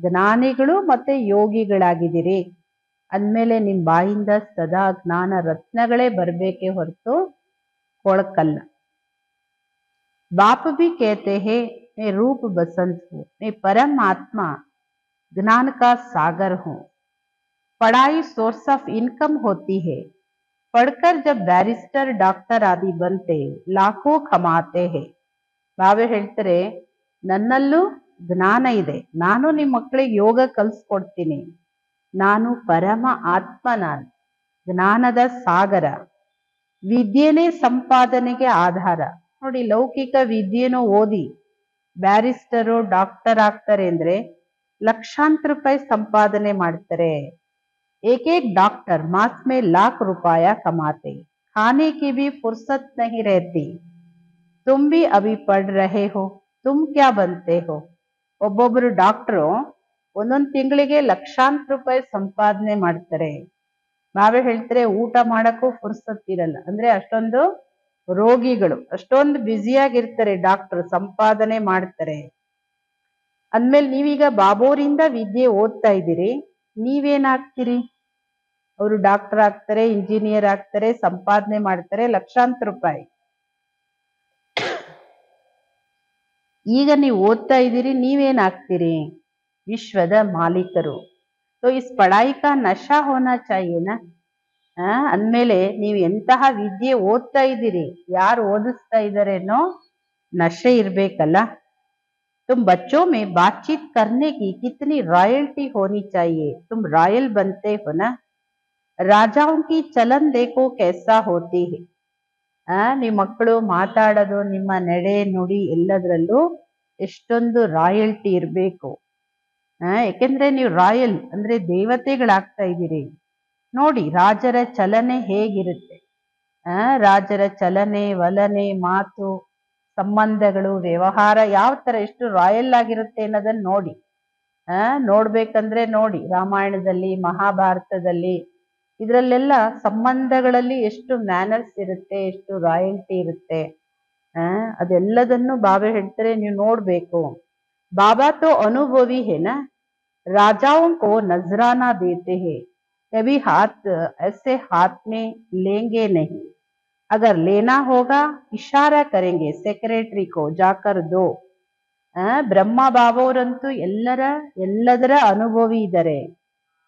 ಜ್ಞಾನಿಗಳು ಮತ್ತೆ ಯೋಗಿಗಳಾಗಿದ್ದೀರಿ ಅಂದಮೇಲೆ ನಿಮ್ ಬಾಯಿಂದ ಸದಾ ಜ್ಞಾನ ರತ್ನಗಳೇ ಬರಬೇಕೇ ಹೊರತು ಕೊಳಕಲ್ಲ. बाप भी कहते हैं मैं रूप बसंत हूँ, मैं परमात्मा ज्ञान का सागर हूँ। पढ़ाई सोर्स ऑफ इनकम होती है, पढ़कर जब बैरिस्टर डॉक्टर आदि बनते लाखों कमाते हैं। ಬಾಬೆ ಹೇಳ್ತಾರೆ ನನ್ನಲ್ಲೂ ಜ್ಞಾನ ಇದೆ, ನಾನು ನಿಮ್ಮ ಮಕ್ಕಳಿಗೆ ಯೋಗ ಕಲಿಸ್ಕೊಡ್ತೀನಿ, ನಾನು ಪರಮ ಆತ್ಮ, ನಾನು ಜ್ಞಾನದ ಸಾಗರ. ವಿದ್ಯೆನೇ ಸಂಪಾದನೆಗೆ ಆಧಾರ. ನೋಡಿ, ಲೌಕಿಕ ವಿದ್ಯೆನೂ ಓದಿ ಬ್ಯಾರಿಸ್ಟರು ಡಾಕ್ಟರ್ ಆಗ್ತಾರೆ ಅಂದ್ರೆ ಲಕ್ಷಾಂತರ ರೂಪಾಯಿ ಸಂಪಾದನೆ ಮಾಡ್ತಾರೆ. एक एक डॉक्टर मास में लाख रुपया कमाते, खाने की भी फुर्सत नहीं रहती। तुम भी अभी पढ़ रहे हो, तुम क्या बनते हो? ಒಬ್ಬೊಬ್ರು ಡಾಕ್ಟ್ರು ಒಂದೊಂದು ತಿಂಗಳಿಗೆ ಲಕ್ಷಾಂತರ ರೂಪಾಯಿ ಸಂಪಾದನೆ ಮಾಡ್ತಾರೆ. ನಾವೇ ಹೇಳ್ತಾರೆ ಊಟ ಮಾಡಕ್ಕೂ ಫುರ್ಸತ್ ಇರಲ್ಲ. ಅಂದ್ರೆ ಅಷ್ಟೊಂದು ರೋಗಿಗಳು ಅಷ್ಟೊಂದು ಬ್ಯುಸಿಯಾಗಿರ್ತಾರೆ, ಡಾಕ್ಟರ್ ಸಂಪಾದನೆ ಮಾಡ್ತಾರೆ. ಅಂದ್ಮೇಲೆ ನೀವೀಗ ಬಾಬೋರಿಂದ ವಿದ್ಯೆ ಓದ್ತಾ ಇದ್ದೀರಿ, ನೀವೇನಾಗ್ತೀರಿ? ಅವರು ಡಾಕ್ಟರ್ ಆಗ್ತಾರೆ, ಇಂಜಿನಿಯರ್ ಆಗ್ತಾರೆ, ಸಂಪಾದನೆ ಮಾಡ್ತಾರೆ ಲಕ್ಷಾಂತರ ರೂಪಾಯಿ. ಈಗ ನೀವು ಓದ್ತಾ ಇದ್ದೀರಿ, ನೀವೇನಾಗ್ತೀರಿ? ವಿಶ್ವದ ಮಾಲೀಕರು. तो इस पढ़ाई का नशा होना चाहिए ना. ಅಂದ್ಮೇಲೆ ನೀವು ಎಂತಹ ವಿದ್ಯೆ ಓದ್ತಾ ಇದ್ದೀರಿ, ಯಾರು ಓದಿಸ್ತಾ ಇದ್ದಾರೇನೋ ನಶೆ ಇರ್ಬೇಕಲ್ಲ. तुम बच्चों में बातचीत करने की कितनी रॉयल्टी होनी चाहिए, तुम रॉयल बनते हो ना. राजाओं की चलन देखो कैसा होती है. ನಿಮ್ಮ ಮಕ್ಕಳು ಮಾತಾಡೋದು, ನಿಮ್ಮ ನಡೆ ನುಡಿ ಎಲ್ಲದರಲ್ಲೂ ಎಷ್ಟೊಂದು ರಾಯಲ್ಟಿ ಇರಬೇಕು. ಯಾಕೆಂದ್ರೆ ನೀವು ರಾಯಲ್ ಅಂದ್ರೆ ದೇವತೆಗಳಾಗ್ತಾ ಇದ್ದೀರಿ. ನೋಡಿ ರಾಜರ ಚಲನೆ ಹೇಗಿರುತ್ತೆ. ರಾಜರ ಚಲನೆ, ವಲನೆ, ಮಾತು, ಸಂಬಂಧಗಳು, ವ್ಯವಹಾರ ಯಾವ ತರ ಎಷ್ಟು ರಾಯಲ್ ಆಗಿರುತ್ತೆ ಅನ್ನೋದನ್ನ ನೋಡಿ. ನೋಡ್ಬೇಕಂದ್ರೆ ನೋಡಿ, ರಾಮಾಯಣದಲ್ಲಿ, ಮಹಾಭಾರತದಲ್ಲಿ ಇದರಲ್ಲೆಲ್ಲ ಸಂಬಂಧಗಳಲ್ಲಿ ಎಷ್ಟು ಮ್ಯಾನರ್ಸ್ ಇರುತ್ತೆ, ಎಷ್ಟು ರಾಯಲ್ಟಿ ಇರುತ್ತೆ. ಅದೆಲ್ಲದನ್ನು ಬಾಬಾ ಹೇಳ್ತಾರೆ ನೀವು ನೋಡ್ಬೇಕು. बाबा तो अनुभवी है ना, राजाओं को नजराना देते हैं, कभी हाथ ऐसे हाथ में लेंगे नहीं, अगर लेना होगा इशारा करेंगे सेक्रेटरी को जाकर दो. ಬ್ರಹ್ಮ ಬಾಬಾವರಂತೂ ಎಲ್ಲದರ ಅನುಭವಿ ಇದ್ದಾರೆ.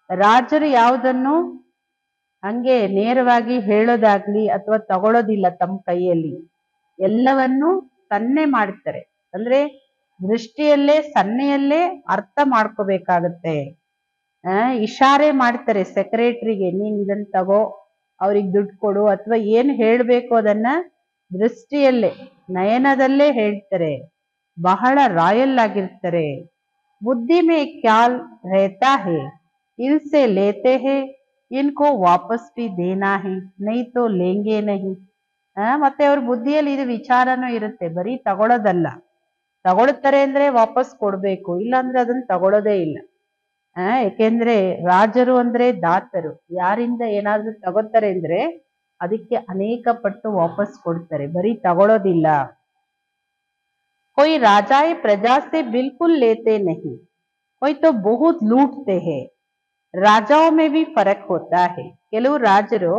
ರಾಜರು ಯಾವುದನ್ನು ಹಂಗೆ ನೇರವಾಗಿ ಹೇಳೋದಾಗ್ಲಿ ಅಥವಾ ತಗೊಳ್ಳೋದಿಲ್ಲ ತಮ್ಮ ಕೈಯಲ್ಲಿ, ಎಲ್ಲವನ್ನು ಸನ್ನೆ ಮಾಡ್ತಾರೆ. ಅಂದ್ರೆ ದೃಷ್ಟಿಯಲ್ಲೇ ಸನ್ನೆಯಲ್ಲೇ ಅರ್ಥ ಮಾಡ್ಕೋಬೇಕಾಗತ್ತೆ. ಇಶಾರೆ ಮಾಡ್ತಾರೆ ಸೆಕ್ರೆಟರಿಗೆ, ನೀನ್ ಇದನ್ನ ತಗೋ, ಅವ್ರಿಗೆ ದುಡ್ಡು ಕೊಡು, ಅಥವಾ ಏನ್ ಹೇಳ್ಬೇಕು ಅದನ್ನ ದೃಷ್ಟಿಯಲ್ಲೇ ನಯನದಲ್ಲೇ ಹೇಳ್ತಾರೆ. ಬಹಳ ರಾಯಲ್ ಆಗಿರ್ತಾರೆ. ಬುದ್ಧಿ ಮೇ ಖ್ಯಾಲ್ रहता है, इनसे लेते हैं, इनको वापस भी देना है, नहीं तो लेंगे नहीं. ಮತ್ತೆ ಅವ್ರ ಬುದ್ಧಿಯಲ್ಲಿ ಇದು ವಿಚಾರನೂ ಇರುತ್ತೆ, ಬರೀ ತಗೊಳ್ಳೋದಲ್ಲ. ತಗೊಳ್ತಾರೆ ಅಂದ್ರೆ ವಾಪಸ್ ಕೊಡ್ಬೇಕು, ಇಲ್ಲಾಂದ್ರೆ ಅದನ್ನ ತಗೊಳ್ಳೋದೇ ಇಲ್ಲ. ಯಾಕೆಂದ್ರೆ ರಾಜರು ಅಂದ್ರೆ ದಾತರು. ಯಾರಿಂದ ಏನಾದ್ರೂ ತಗೋತಾರೆ ಅಂದ್ರೆ ಅದಕ್ಕೆ ಅನೇಕ ಪಟ್ಟು ವಾಪಸ್ ಕೊಡ್ತಾರೆ, ಬರೀ ತಗೊಳ್ಳೋದಿಲ್ಲ. कोई राजाए प्रजा से बिल्कुल लेते नहीं, कोई तो बहुत लूटते हैं. ರಾಜಾओं में भी फर्क होता है. ಕೆಲವು ರಾಜರು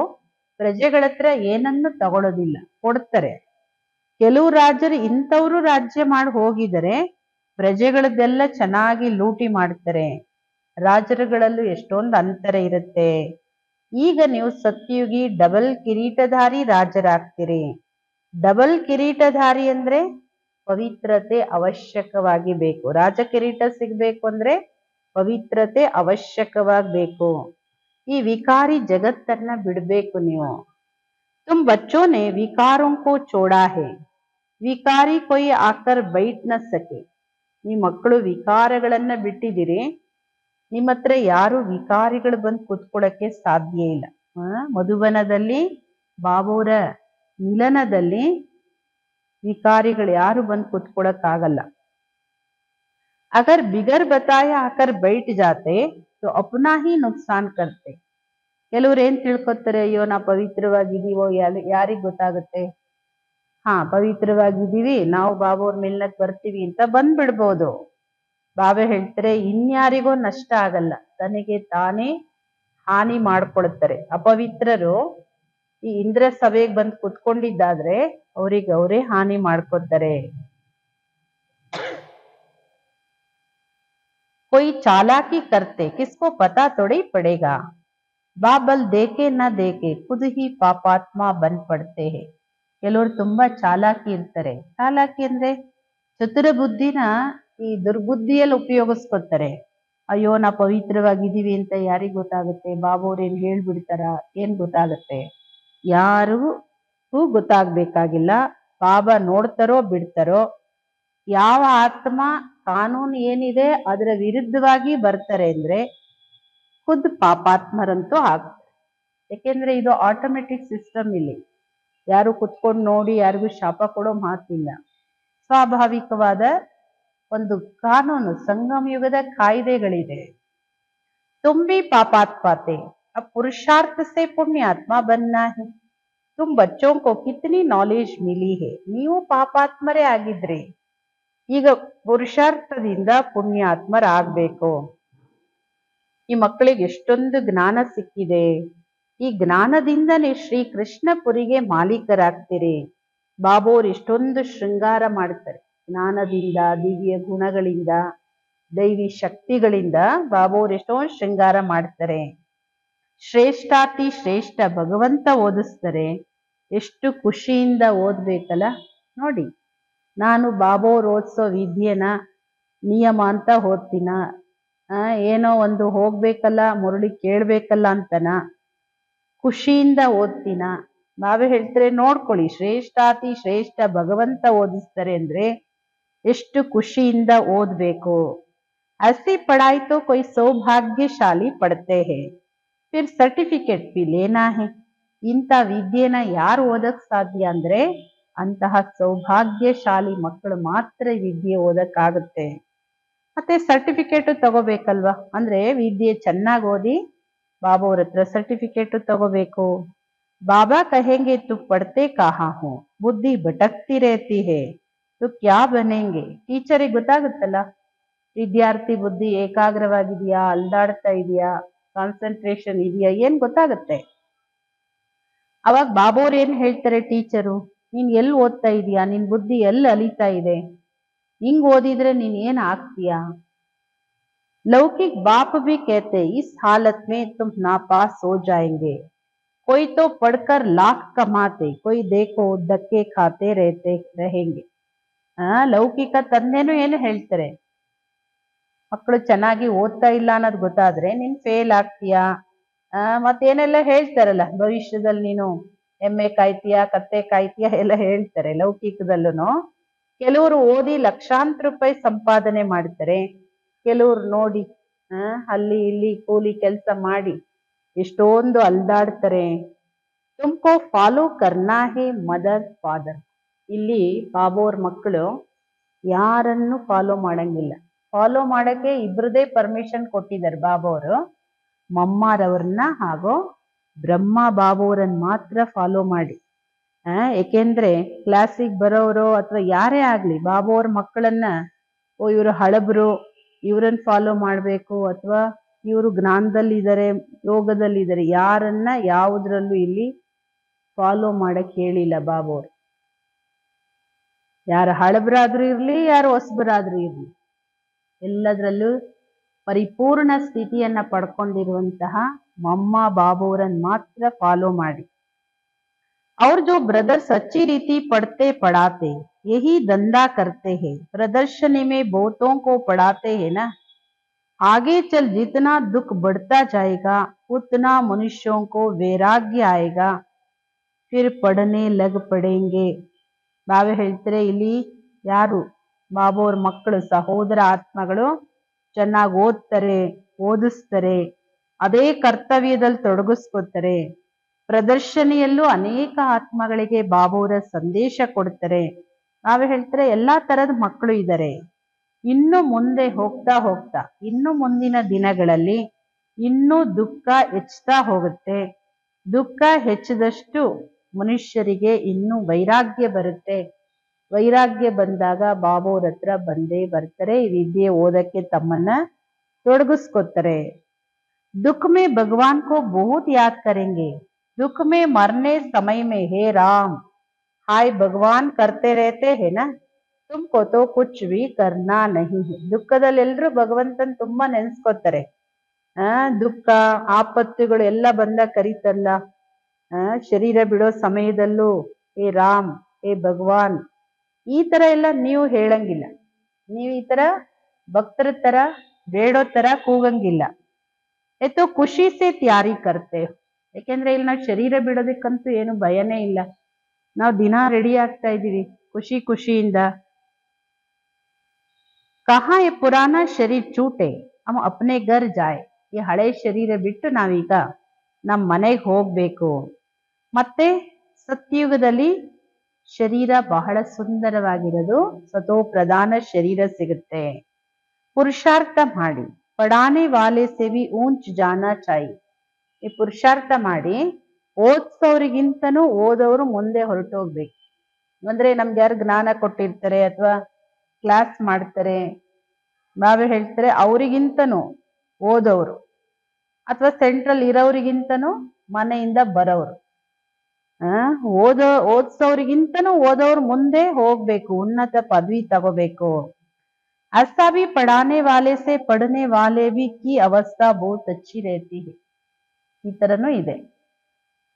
ಪ್ರಜೆಗಳ ಹತ್ರ ಏನನ್ನು ತಗೊಳ್ಳೋದಿಲ್ಲ, ಕೊಡ್ತಾರೆ. ಕೆಲವು ರಾಜರು ಇಂಥವ್ರು ರಾಜ್ಯ ಮಾಡಿ ಹೋಗಿದರೆ ಪ್ರಜೆಗಳದ್ದೆಲ್ಲ ಚೆನ್ನಾಗಿ ಲೂಟಿ ಮಾಡ್ತಾರೆ. ರಾಜರುಗಳಲ್ಲೂ ಎಷ್ಟೊಂದು ಅಂತರ ಇರುತ್ತೆ. ಈಗ ನೀವು ಸತ್ಯುಗಿ ಡಬಲ್ ಕಿರೀಟಧಾರಿ ರಾಜರಾಗ್ತೀರಿ. ಡಬಲ್ ಕಿರೀಟಧಾರಿ ಅಂದ್ರೆ ಪವಿತ್ರತೆ ಅವಶ್ಯಕವಾಗಿ ಬೇಕು. ರಾಜ ಕಿರೀಟ ಸಿಗ್ಬೇಕು ಅಂದ್ರೆ ಪವಿತ್ರತೆ ಅವಶ್ಯಕವಾಗಿ ಬೇಕು. ಈ ವಿಕಾರಿ ಜಗತ್ತನ್ನ ಬಿಡ್ಬೇಕು ನೀವು. तुम बच्चों ने विकारों को छोड़ा है, विकारी कोई आकर बैठ न सके. ಈ ಮಕ್ಕಳು ವಿಕಾರಗಳನ್ನ ಬಿಟ್ಟಿದ್ದೀರಿ, ನಿಮ್ಮ ಹತ್ರ ಯಾರು ವಿಕಾರಿಗಳು ಬಂದು ಕೂತ್ಕೊಳ್ಳಕ್ಕೆ ಸಾಧ್ಯ ಇಲ್ಲ. ಮಧುಬನದಲ್ಲಿ ಬಾಬೋರ ಮಿಲನದಲ್ಲಿ ವಿಕಾರಿಗಳು ಯಾರು ಬಂದು ಕೂತ್ಕೊಳ್ಳಕ್ಕಾಗಲ್ಲ. अगर बिगर बताए आकर बैठ जाते तो अपना ही नुकसान करते. ಕೆಲವ್ರು ಏನ್ ತಿಳ್ಕೊತಾರೆ, ಅಯ್ಯೋ ನಾ ಪವಿತ್ರವಾಗಿದ್ದೀವೋ ಯಾರಿಗ್ ಗೊತ್ತಾಗುತ್ತೆ, ಪವಿತ್ರವಾಗಿದ್ದೀವಿ ನಾವು ಬಾಬೋರ್ ಮಿಲ್ನಕ್ ಬರ್ತೀವಿ ಅಂತ ಬಂದ್ಬಿಡ್ಬೋದು. ಬಾಬಾ ಹೇಳ್ತಾರೆ ಇನ್ಯಾರಿಗೋ ನಷ್ಟ ಆಗಲ್ಲ, ತನಗೆ ತಾನೇ ಹಾನಿ ಮಾಡ್ಕೊಳ್ತಾರೆ. ಅಪವಿತ್ರರು ಈ ಇಂದ್ರ ಸಭೆಗೆ ಬಂದು ಕುತ್ಕೊಂಡಿದ್ದಾದ್ರೆ ಅವ್ರಿಗೆ ಅವರೇ ಹಾನಿ ಮಾಡ್ಕೊತಾರೆ. कोई चालाकी करते किसको पता थोड़ी पड़ेगा. बाबल देखे न देखे खुद ही पापात्मा बन पड़ते हैं. ಕೆಲವರು ತುಂಬಾ ಚಾಲಾಕಿ ಇರ್ತಾರೆ. ಚಾಲಾಕಿ ಅಂದ್ರೆ ಚತುರ ಬುದ್ಧಿನ ಈ ದುರ್ಬುದ್ಧಿಯಲ್ಲಿ ಉಪಯೋಗಿಸ್ಕೊತಾರೆ. ಅಯ್ಯೋ ನಾ ಪವಿತ್ರವಾಗಿದ್ದೀವಿ ಅಂತ ಯಾರಿಗ್ ಗೊತ್ತಾಗುತ್ತೆ, ಬಾಬೋರ್ ಏನ್ ಹೇಳ್ಬಿಡ್ತಾರ, ಏನ್ ಗೊತ್ತಾಗುತ್ತೆ, ಯಾರಿಗೂ ಗೊತ್ತಾಗ್ಬೇಕಾಗಿಲ್ಲ. ಬಾಬಾ ನೋಡ್ತಾರೋ ಬಿಡ್ತಾರೋ. ಯಾವ ಆತ್ಮ ಕಾನೂನು ಏನಿದೆ ಅದರ ವಿರುದ್ಧವಾಗಿ ಬರ್ತಾರೆ ಅಂದ್ರೆ ಖುದ್ ಪಾಪಾತ್ಮರಂತೂ ಆಗ್ತಾರೆ. ಯಾಕೆಂದ್ರೆ ಇದು ಆಟೋಮೆಟಿಕ್ ಸಿಸ್ಟಮ್. ಇಲ್ಲಿ ಯಾರು ಕುತ್ಕೊಂಡು ನೋಡಿ ಯಾರಿಗೂ ಶಾಪ ಕೊಡೋ ಮಾತಿಲ್ಲ. ಸ್ವಾಭಾವಿಕವಾದ ಒಂದು ಕಾನೂನು, ಸಂಗಮ ಯುಗದ ಕಾಯ್ದೆಗಳಿದೆ. ತುಂಬಿ ಪಾಪಾತ್ಮಾತೆ अब पुरुषार्थ से पुण्यात्मा बनना है. तुम बच्चों को कितनी नॉलेज मिली है. ನೀವು ಪಾಪಾತ್ಮರೇ ಆಗಿದ್ರಿ, ಈಗ ಪುರುಷಾರ್ಥದಿಂದ ಪುಣ್ಯಾತ್ಮರಾಗಬೇಕು. ಈ ಮಕ್ಕಳಿಗೆ ಎಷ್ಟೊಂದು ಜ್ಞಾನ ಸಿಕ್ಕಿದೆ. ಈ ಜ್ಞಾನದಿಂದನೇ ಶ್ರೀ ಕೃಷ್ಣಪುರಿಗೆ ಮಾಲೀಕರಾಗ್ತೀರಿ. ಬಾಬೋರ್ ಎಷ್ಟೊಂದು ಶೃಂಗಾರ ಮಾಡ್ತಾರೆ. ಜ್ಞಾನದಿಂದ, ದಿವ್ಯ ಗುಣಗಳಿಂದ, ದೈವಿ ಶಕ್ತಿಗಳಿಂದ ಬಾಬೋರ್ ಎಷ್ಟೊಂದು ಶೃಂಗಾರ ಮಾಡ್ತಾರೆ. ಶ್ರೇಷ್ಠಾತಿ ಶ್ರೇಷ್ಠ ಭಗವಂತ ಓದಿಸ್ತಾರೆ. ಎಷ್ಟು ಖುಷಿಯಿಂದ ಓದ್ಬೇಕಲ್ಲ. ನೋಡಿ, ನಾನು ಬಾಬೋರ್ ಓದಿಸೋ ವಿದ್ಯೆನ ನಿಯಮ ಅಂತ ಓದ್ತೀನ, ಏನೋ ಒಂದು ಹೋಗ್ಬೇಕಲ್ಲ ಮುರಳಿ ಕೇಳ್ಬೇಕಲ್ಲ ಅಂತನ ಖುಷಿಯಿಂದ ಓದ್ತೀನ. ಬಾಬಾ ಹೇಳ್ತಾರೆ ನೋಡ್ಕೊಳ್ಳಿ, ಶ್ರೇಷ್ಠಾತಿ ಶ್ರೇಷ್ಠ ಭಗವಂತ ಓದಿಸ್ತಾರೆ ಅಂದ್ರೆ ಎಷ್ಟು ಖುಷಿಯಿಂದ ಓದ್ಬೇಕು. ऐसी पढ़ाई तो कोई सौभाग्यशाली पढ़ते हैं, फिर सर्टिफिकेट भी लेना है. ಇಂಥ ವಿದ್ಯೆನ ಯಾರು ಓದಕ್ ಸಾಧ್ಯ ಅಂದ್ರೆ ಅಂತಹ ಸೌಭಾಗ್ಯಶಾಲಿ ಮಕ್ಕಳು ಮಾತ್ರ ವಿದ್ಯೆ ಓದಕ್ಕಾಗುತ್ತೆ. ಮತ್ತೆ ಸರ್ಟಿಫಿಕೇಟು ತಗೋಬೇಕಲ್ವಾ. ಅಂದ್ರೆ ವಿದ್ಯೆ ಚೆನ್ನಾಗಿ ಓದಿ ಬಾಬಾ ಹತ್ರ ಸರ್ಟಿಫಿಕೇಟು ತಗೋಬೇಕು. ಬಾಬಾ ಕಹೆಂಗೆ ತು ಪಡ್ತೆ ಕಹಾ ಹೋ, ಬುದ್ಧಿ ಭಟಕ್ತಿ ರೇತಿ ಹೇ, ತು ಕ್ಯಾ ಬನೆಂಗೆ. ಟೀಚರಿಗೆ ಗೊತ್ತಾಗುತ್ತಲ್ಲ, ವಿದ್ಯಾರ್ಥಿ ಬುದ್ಧಿ ಏಕಾಗ್ರವಾಗಿದೆಯಾ, ಅಲ್ದಾಡ್ತಾ ಇದೆಯಾ, ಕಾನ್ಸಂಟ್ರೇಷನ್ ಇದೆಯಾ, ಏನ್ ಗೊತ್ತಾಗುತ್ತೆ. ಅವಾಗ ಬಾಬೋರ್ ಏನ್ ಹೇಳ್ತಾರೆ, ಟೀಚರು ನೀನ್ ಎಲ್ಲಿ ಓದ್ತಾ ಇದೀಯಾ, ನಿನ್ ಬುದ್ಧಿ ಎಲ್ಲಿ ಅಲಿತಾ ಇದೆ, ಹಿಂಗ್ ಓದಿದ್ರೆ ನೀನ್ ಏನ್ ಆಗ್ತೀಯಾ. लौकिक बाप भी कहते इस हालत में तुम नापास हो जाएंगे. कोई तो पढ़कर लाख कमाते, कोई देखो धक्के खाते रहते रहेंगे. ಲೌಕಿಕ ತಂದೆನೂ ಏನು ಹೇಳ್ತಾರೆ, ಮಕ್ಕಳು ಚೆನ್ನಾಗಿ ಓದ್ತಾ ಇಲ್ಲ ಅನ್ನೋದು ಗೊತ್ತಾದ್ರೆ ನೀನ್ ಫೇಲ್ ಆಗ್ತೀಯಾ, ಮತ್ತೇನೆಲ್ಲ ಹೇಳ್ತಾರಲ್ಲ, ಭವಿಷ್ಯದಲ್ಲಿ ನೀನು ಎಮ್ಮೆ ಕಾಯ್ತೀಯಾ, ಕತ್ತೆ ಕಾಯ್ತೀಯಾ ಎಲ್ಲ ಹೇಳ್ತಾರೆ. ಲೌಕಿಕದಲ್ಲೂ ಕೆಲವರು ಓದಿ ಲಕ್ಷಾಂತರ ರೂಪಾಯಿ ಸಂಪಾದನೆ ಮಾಡ್ತಾರೆ. ಕೆಲವ್ರು ನೋಡಿ ಅಲ್ಲಿ ಇಲ್ಲಿ ಕೂಲಿ ಕೆಲಸ ಮಾಡಿ ಎಷ್ಟೊಂದು ಅಲ್ದಾಡ್ತಾರೆ. ತುಮ್ಕೋ ಫಾಲೋ ಕರ್ನಾ ಹೇ ಮದರ್ ಫಾದರ್. ಇಲ್ಲಿ ಬಾಬೋರ್ ಮಕ್ಕಳು ಯಾರನ್ನು ಫಾಲೋ ಮಾಡಂಗಿಲ್ಲ. ಫಾಲೋ ಮಾಡಕ್ಕೆ ಇಬ್ರದೇ ಪರ್ಮಿಷನ್ ಕೊಟ್ಟಿದ್ದಾರೆ ಬಾಬೋರು. ಮಮ್ಮಾರವ್ರನ್ನ ಹಾಗೂ ಬ್ರಹ್ಮ ಬಾಬೋರನ್ನ ಮಾತ್ರ ಫಾಲೋ ಮಾಡಿ. ಏಕೆಂದ್ರೆ ಕ್ಲಾಸಿಗೆ ಬರೋರು ಅಥವಾ ಯಾರೇ ಆಗ್ಲಿ ಬಾಬೋರ್ ಮಕ್ಕಳನ್ನ ಇವರು ಹಳಬ್ರು ಇವ್ರನ್ನ ಫಾಲೋ ಮಾಡ್ಬೇಕು ಅಥವಾ ಇವರು ಜ್ಞಾನದಲ್ಲಿದ್ದಾರೆ ಯೋಗದಲ್ಲಿದ್ದಾರೆ ಯಾರನ್ನ ಯಾವುದ್ರಲ್ಲೂ ಇಲ್ಲಿ ಫಾಲೋ ಮಾಡಕ್ ಹೇಳಿಲ್ಲ ಬಾಬೋರ್. ಯಾರು ಹಳಬ್ರಾದ್ರೂ ಇರ್ಲಿ, ಯಾರು ಹೊಸಬರಾದ್ರೂ ಇರ್ಲಿ, ಎಲ್ಲದರಲ್ಲೂ ಪರಿಪೂರ್ಣ ಸ್ಥಿತಿಯನ್ನ ಪಡ್ಕೊಂಡಿರುವಂತಹ ಮಮ್ಮ ಬಾಬೋರನ್ ಮಾತ್ರ ಫಾಲೋ ಮಾಡಿ. और जो ब्रदर्स अच्छी रीति पढ़ते पढ़ाते यही धंधा करते हैं, प्रदर्शनी में बहुतों को पढ़ाते हैं ना, आगे चल जितना दुख बढ़ता जाएगा उतना मनुष्यों को वैराग्य आएगा, फिर पढ़ने लग पड़ेंगे. ಬಾಬಾ ಹೇಳ್ತಾರೆ ಇಲ್ಲಿ ಯಾರು ಬಾಬೋರ್ ಮಕ್ಕಳು ಸಹೋದರ ಆತ್ಮಗಳು ಚೆನ್ನಾಗಿ ಓದ್ತಾರೆ, ಓದಿಸ್ತಾರೆ, ಅದೇ ಕರ್ತವ್ಯದಲ್ಲಿ ತೊಡಗಿಸ್ಕೊತಾರೆ. ಪ್ರದರ್ಶನಿಯಲ್ಲೂ ಅನೇಕ ಆತ್ಮಗಳಿಗೆ ಬಾಬುವರ ಸಂದೇಶ ಕೊಡ್ತಾರೆ. ನಾವೇ ಹೇಳ್ತಾರೆ ಎಲ್ಲಾ ತರದ ಮಕ್ಕಳು ಇದ್ದಾರೆ. ಇನ್ನು ಮುಂದೆ ಹೋಗ್ತಾ ಹೋಗ್ತಾ ಇನ್ನು ಮುಂದಿನ ದಿನಗಳಲ್ಲಿ ಇನ್ನೂ ದುಃಖ ಹೆಚ್ಚುತ್ತಾ ಹೋಗುತ್ತೆ. ದುಃಖ ಹೆಚ್ಚಿದಷ್ಟು ಮನುಷ್ಯರಿಗೆ ಇನ್ನೂ ವೈರಾಗ್ಯ ಬರುತ್ತೆ. ವೈರಾಗ್ಯ ಬಂದಾಗ ಬಾಬುವ್ರ ಹತ್ರ ಬಂದೇ ಬರ್ತಾರೆ, ಈ ವಿದ್ಯೆ ಓದಕ್ಕೆ ತಮ್ಮನ್ನ ತೊಡಗಿಸ್ಕೊತಾರೆ. दुख में भगवान को बहुत याद करेंगे। दुख में मरने समय में हे राम हाय भगवान करते रहते हैं ना, तुमको तो कुछ भी करना नहीं है. ದುಃಖದಲ್ಲಿ ಎಲ್ಲರೂ ಭಗವಂತನ್ ತುಂಬಾ ನೆನ್ಸ್ಕೊತಾರೆ. ದುಃಖ ಆಪತ್ತುಗಳು ಎಲ್ಲ ಬಂದ ಕರೀತಲ್ಲ, ಶರೀರ ಬಿಡೋ ಸಮಯದಲ್ಲೂ ಹೇ ರಾಮ್ ಹೇ ಭಗವಾನ್ ಈ ತರ ಎಲ್ಲ ನೀವು ಹೇಳಂಗಿಲ್ಲ. ನೀವು ಈ ತರ ಭಕ್ತರ ತರ ಬೇಡೋ ತರ ಕೂಗಂಗಿಲ್ಲ. ಎತ್ತೋ ಖುಷಿ ಸೇ ತ್ಯಾರಿ ಕರ್ತೆ. ಯಾಕೆಂದ್ರೆ ಇಲ್ಲಿ ನಾವು ಶರೀರ ಬಿಡೋದಕ್ಕಂತೂ ಏನು ಭಯನೇ ಇಲ್ಲ. ನಾವು ದಿನ ರೆಡಿ ಆಗ್ತಾ ಇದೀವಿ ಖುಷಿ ಖುಷಿಯಿಂದ. ಕಹಾ ಎ ಪುರಾಣ ಶರೀರ್ ಚೂಟೆ ಹಮ್ ಅಪ್ನೆ ಘರ್ ಜಾಯ್. ಈ ಹಳೆ ಶರೀರ ಬಿಟ್ಟು ನಾವೀಗ ನಮ್ಮ ಮನೆಗೆ ಹೋಗ್ಬೇಕು. ಮತ್ತೆ ಸತ್ಯುಗದಲ್ಲಿ ಶರೀರ ಬಹಳ ಸುಂದರವಾಗಿರೋದು, ಸತೋ ಪ್ರಧಾನ ಶರೀರ ಸಿಗುತ್ತೆ. ಪುರುಷಾರ್ಥ ಮಾಡಿ ಪಡಾನೆ ವಾಲೆ ಸೆ ಭಿ ಊಂಚ್ ಜಾನಾ ಚಾಯಿ. ಈ ಪುರುಷಾರ್ಥ ಮಾಡಿ ಓದ್ಸೋರಿಗಿಂತನೂ ಓದೋರು ಮುಂದೆ ಹೊರಟೋಗ್ಬೇಕು. ಅಂದ್ರೆ ನಮ್ಗೆ ಯಾರು ಜ್ಞಾನ ಕೊಟ್ಟಿರ್ತಾರೆ ಅಥವಾ ಕ್ಲಾಸ್ ಮಾಡ್ತಾರೆ, ನಾವೇ ಹೇಳ್ತಾರೆ ಅವರಿಗಿಂತನೂ ಓದೋರು, ಅಥವಾ ಸೆಂಟ್ರಲ್ ಇರೋರಿಗಿಂತನೂ ಮನೆಯಿಂದ ಬರೋರು, ಓದ್ಸೋರಿಗಿಂತನೂ ಓದೋರು ಮುಂದೆ ಹೋಗ್ಬೇಕು, ಉನ್ನತ ಪದವಿ ತಗೋಬೇಕು. ऐसा भी पढ़ाने वाले से पढ़ने वाले भी की अवस्था बहुत अच्छी रहती है. ಈ ತರನೂ ಇದೆ.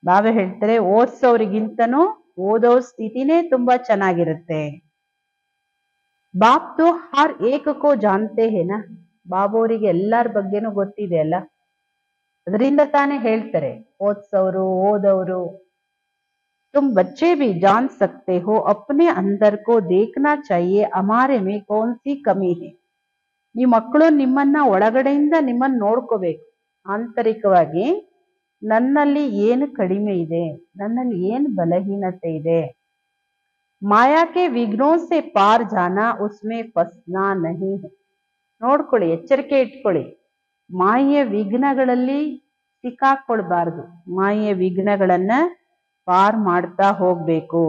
ನಾವೇ ಹೇಳ್ತಾರೆ ಓದ್ಸೋರಿಗಿಂತನೂ ಓದೋರ್ ಸ್ಥಿತಿನೇ ತುಂಬಾ ಚೆನ್ನಾಗಿರುತ್ತೆ. ಬಾಪ್ ತೋ ಹರ್ ಏಕಕೋ ಜಾನ್ತೆ ಹೇನ. ಬಾಬೋರಿಗೆ ಎಲ್ಲಾರ ಬಗ್ಗೆನೂ ಗೊತ್ತಿದೆ ಅಲ್ಲ, ಅದರಿಂದ ತಾನೇ ಹೇಳ್ತಾರೆ ಓದ್ಸೋರು ಓದೋರು. तुम बच्चे भी जान सकते हो अपने अंदर को देखना चाहिए हमारे में कौन सी कमी है. ಈ ಮಕ್ಕಳು ನಿಮ್ಮನ್ನ ಒಳಗಡೆಯಿಂದ ನಿಮ್ಮನ್ನ ನೋಡ್ಕೋಬೇಕು. ಆಂತರಿಕವಾಗಿ ನನ್ನಲ್ಲಿ ಏನು ಕಡಿಮೆ ಇದೆ, ನನ್ನಲ್ಲಿ ಏನು ಬಲಹೀನತೆ ಇದೆ. ಮಾಯಾಕೆ ವಿಘ್ನೋ ಸೆ ಪಾರ್ ಜಾನಾ ಉಸ್ಮೆ ಫಸ್ನಾ ನಹಿ. ನೋಡ್ಕೊಳ್ಳಿ, ಎಚ್ಚರಿಕೆ ಇಟ್ಕೊಳ್ಳಿ. ಮಾಯೆಯ ವಿಘ್ನಗಳಲ್ಲಿ ಸಿಕ್ಕಾಕೊಳ್ಬಾರ್ದು. ಮಾಯೆಯ ವಿಘ್ನಗಳನ್ನ पार ಮಾಡ್ತಾ ಹೋಗ್ಬೇಕು.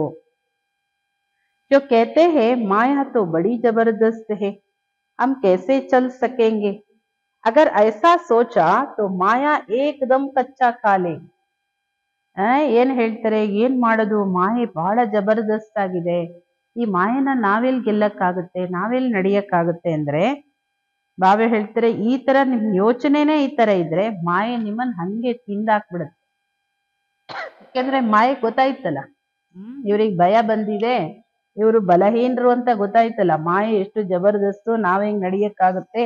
जो कहते हैं माया तो बड़ी जबरदस्त है, हम कैसे चल सकेंगे. अगर ऐसा सोचा तो माया एकदम कच्चा खा ले. ಏನ್ ಹೇಳ್ತಾರೆ, ಏನ್ ಮಾಡೋದು, ಮಾಯೆ ಬಹಳ ಜಬರ್ದಸ್ತ್ ಆಗಿದೆ, ಈ ಮಾಯೆನ ನಾವೆಲ್ ಗೆಲ್ಲಕ್ಕಾಗುತ್ತೆ, ನಾವೆಲ್ ನಡೆಯಕ್ಕಾಗುತ್ತೆ ಅಂದ್ರೆ ಬಾಬೆ ಹೇಳ್ತಾರೆ ಈ ತರ ನಿಮ್ ಯೋಚನೆನೇ ಈ ತರ ಇದ್ರೆ ಮಾಯೆ ನಿಮ್ಮನ್ ಹಂಗೆ ತಿಂದಾಕ್ಬಿಡುತ್ತೆ. ಯಾಕೆಂದ್ರೆ ಮಾಯೆ ಗೊತ್ತಾಯ್ತಲ್ಲ, ಇವ್ರಿಗೆ ಭಯ ಬಂದಿದೆ, ಇವರು ಬಲಹೀನರು ಅಂತ ಗೊತ್ತಾಯ್ತಲ್ಲ, ಮಾಯೆ ಎಷ್ಟು ಜಬರ್ದಸ್ತು, ನಾವ್ ಹೆಂಗ್ ನಡಿಯಕ್ಕಾಗುತ್ತೆ,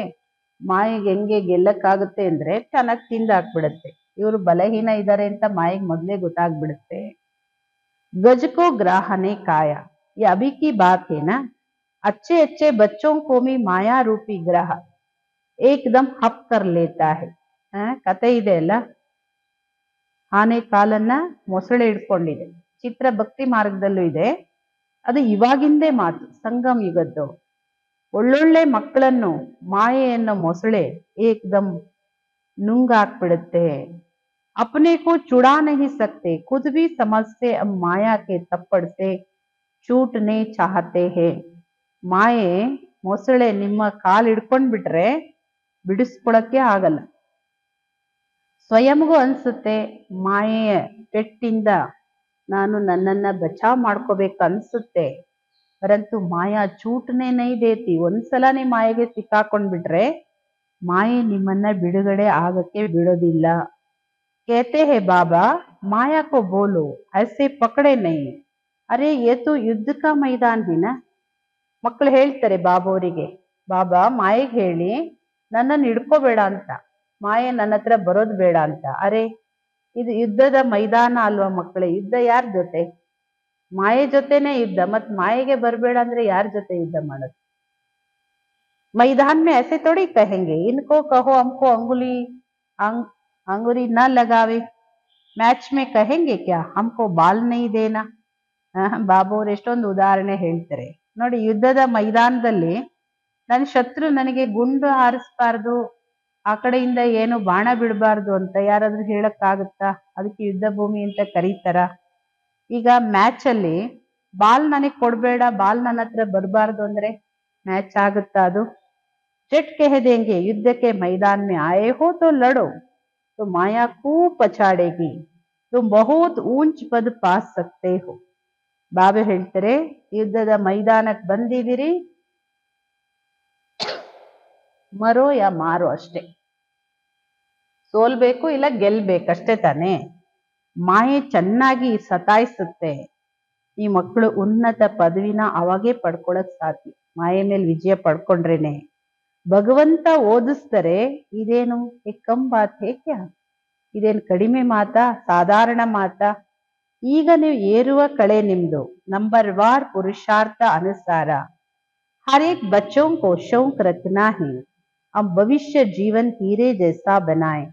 ಮಾಯೆಗೆ ಹೆಂಗೆ ಗೆಲ್ಲಕ್ಕಾಗುತ್ತೆ ಅಂದ್ರೆ ಚೆನ್ನಾಗಿ ತಿಂದಾಕ್ಬಿಡುತ್ತೆ. ಇವರು ಬಲಹೀನ ಇದ್ದಾರೆ ಅಂತ ಮಾಯೆಗೆ ಮೊದ್ಲೇ ಗೊತ್ತಾಗ್ಬಿಡುತ್ತೆ. ಗಜಕೋ ಗ್ರಾಹನೆ ಕಾಯ, ಈ ಅಭಿ ಕಿ ಬಾತ್ है ना. अच्छे अच्छे बच्चों को भी माया रूपी ग्रह एकदम हप कर लेता है. ಕತೆ ಇದೆ ಅಲ್ಲ, ಆನೆ ಕಾಲನ್ನ ಮೊಸಳೆ ಹಿಡ್ಕೊಂಡಿದೆ. ಚಿತ್ರ ಭಕ್ತಿ ಮಾರ್ಗದಲ್ಲೂ ಇದೆ. ಅದು ಇವಾಗಿಂದೇ ಮಾತು, ಸಂಗಮ್ ಯುಗದ್ದು. ಒಳ್ಳೊಳ್ಳೆ ಮಕ್ಕಳನ್ನು ಮಾಯೆಯನ್ನು ಮೊಸಳೆ ಏಕ್ದಮ್ ನುಂಗಾಕ್ಬಿಡುತ್ತೆ. अपने को चुड़ा नहीं सकते, खुद भी समझते अब माया के थप्पड़ से छूटने चाहते हैं. ಮಾಯೆ ಮೊಸಳೆ ನಿಮ್ಮ ಕಾಲು ಹಿಡ್ಕೊಂಡ್ಬಿಟ್ರೆ ಬಿಡಿಸ್ಕೊಳಕ್ಕೆ ಆಗಲ್ಲ. ಸ್ವಯಂಗೂ ಅನ್ಸುತ್ತೆ ಮಾಯೆಯ ಪೆಟ್ಟಿಂದ ನಾನು ನನ್ನನ್ನ ಬಚಾವ್ ಮಾಡ್ಕೋಬೇಕು ಅನ್ಸುತ್ತೆ, ಪರಂತು ಮಾಯಾ ಚೂಟನೆ ನೈ ದೇತಿ. ಒಂದ್ಸಲ ನೀವು ಮಾಯೆಗೆ ಸಿಕ್ಕಾಕೊಂಡ್ಬಿಟ್ರೆ ಮಾಯೆ ನಿಮ್ಮನ್ನ ಬಿಡುಗಡೆ ಆಗಕ್ಕೆ ಬಿಡೋದಿಲ್ಲ. कहते हैं बाबा माया को बोलो ऐसे पकड़े नहीं. अरे ये तो युद्ध का मैदान है ना. ಮಕ್ಕಳು ಹೇಳ್ತಾರೆ ಬಾಬೋರಿಗೆ, ಬಾಬಾ ಮಾಯೆಗೆ ಹೇಳಿ ನನ್ನನ್ನು ಹಿಡ್ಕೋಬೇಡ ಅಂತ, ಮಾಯೆ ನನ್ನ ಹತ್ರ ಬರೋದು ಬೇಡ ಅಂತ. ಅರೆ ಇದು ಯುದ್ಧದ ಮೈದಾನ ಅಲ್ವಾ ಮಕ್ಕಳೇ, ಯುದ್ಧ ಯಾರ ಜೊತೆ, ಮಾಯೆ ಜೊತೆನೆ ಯುದ್ಧ. ಮತ್ ಮಾಯೆಗೆ ಬರ್ಬೇಡ ಅಂದ್ರೆ ಯಾರ ಜೊತೆ ಯುದ್ಧ ಮಾಡೋದು. मैदान में ऐसे थोड़ी कहेंगे, इनको कहो हमको अंगुली न लगावे। मैच में कहेंगे क्या हमको ಬಾಲ್ नहीं देना। ಬಾಬು ಅವ್ರು ಎಷ್ಟೊಂದು ಉದಾಹರಣೆ ಹೇಳ್ತಾರೆ ನೋಡಿ. ಯುದ್ಧದ ಮೈದಾನದಲ್ಲಿ ನನ್ನ ಶತ್ರು ನನಗೆ ಗುಂಡು ಹಾರಿಸ್ಬಾರ್ದು, ಆ ಕಡೆಯಿಂದ ಏನು ಬಾಣ ಬಿಡಬಾರ್ದು ಅಂತ ಯಾರಾದ್ರೂ ಹೇಳಕ್ಕಾಗುತ್ತಾ? ಅದಕ್ಕೆ ಯುದ್ಧ ಭೂಮಿ ಅಂತ ಕರೀತಾರ. ಈಗ ಮ್ಯಾಚ್ ಅಲ್ಲಿ ಬಾಲ್ ನನಗ್ ಕೊಡ್ಬೇಡ, ಬಾಲ್ ನನ್ನ ಹತ್ರ ಬರಬಾರ್ದು ಅಂದ್ರೆ ಮ್ಯಾಚ್ ಆಗುತ್ತಾ ಅದು? ಜಟ್ कह देंगे युद्ध के मैदान में आए हो तो लड़ो, तो माया खूब पछाड़ेगी, तुम बहुत ऊंच पद पा सकते हो। ಬಾಬಾ ಹೇಳ್ತಾರೆ, ಯುದ್ಧದ ಮೈದಾನಕ್ಕೆ ಬಂದಿದ್ದೀರಿ, ಮರೋ ಯಾ ಮಾರೋ ಅಷ್ಟೇ. ಸೋಲ್ಬೇಕು ಇಲ್ಲ ಗೆಲ್ಬೇಕಷ್ಟೇ ತಾನೆ. ಮಾಯೆ ಚೆನ್ನಾಗಿ ಸತಾಯಿಸುತ್ತೆ. ಈ ಮಕ್ಕಳು ಉನ್ನತ ಪದವಿನ ಅವಾಗೇ ಪಡ್ಕೊಳಕ್ ಸಾಧ್ಯ, ಮಾಯೆ ಮೇಲೆ ವಿಜಯ ಪಡ್ಕೊಂಡ್ರೇನೆ. ಭಗವಂತ ಓದಿಸ್ತಾರೆ, ಇದೇನು ಕಮ್ ಬಾತ್ ಹೇ ಕ್ಯಾ? ಇದೇನು ಕಡಿಮೆ ಮಾತಾ, ಸಾಧಾರಣ ಮಾತಾ? ಈಗ ನೀವು ಏರುವ ಕಳೆ ನಿಮ್ದು, ನಂಬರ್ ವಾರ್ ಪುರುಷಾರ್ಥ ಅನುಸಾರ हर एक बच्चों को शौक रखना है, अब भविष्य जीवन हीरे जैसा बनाए.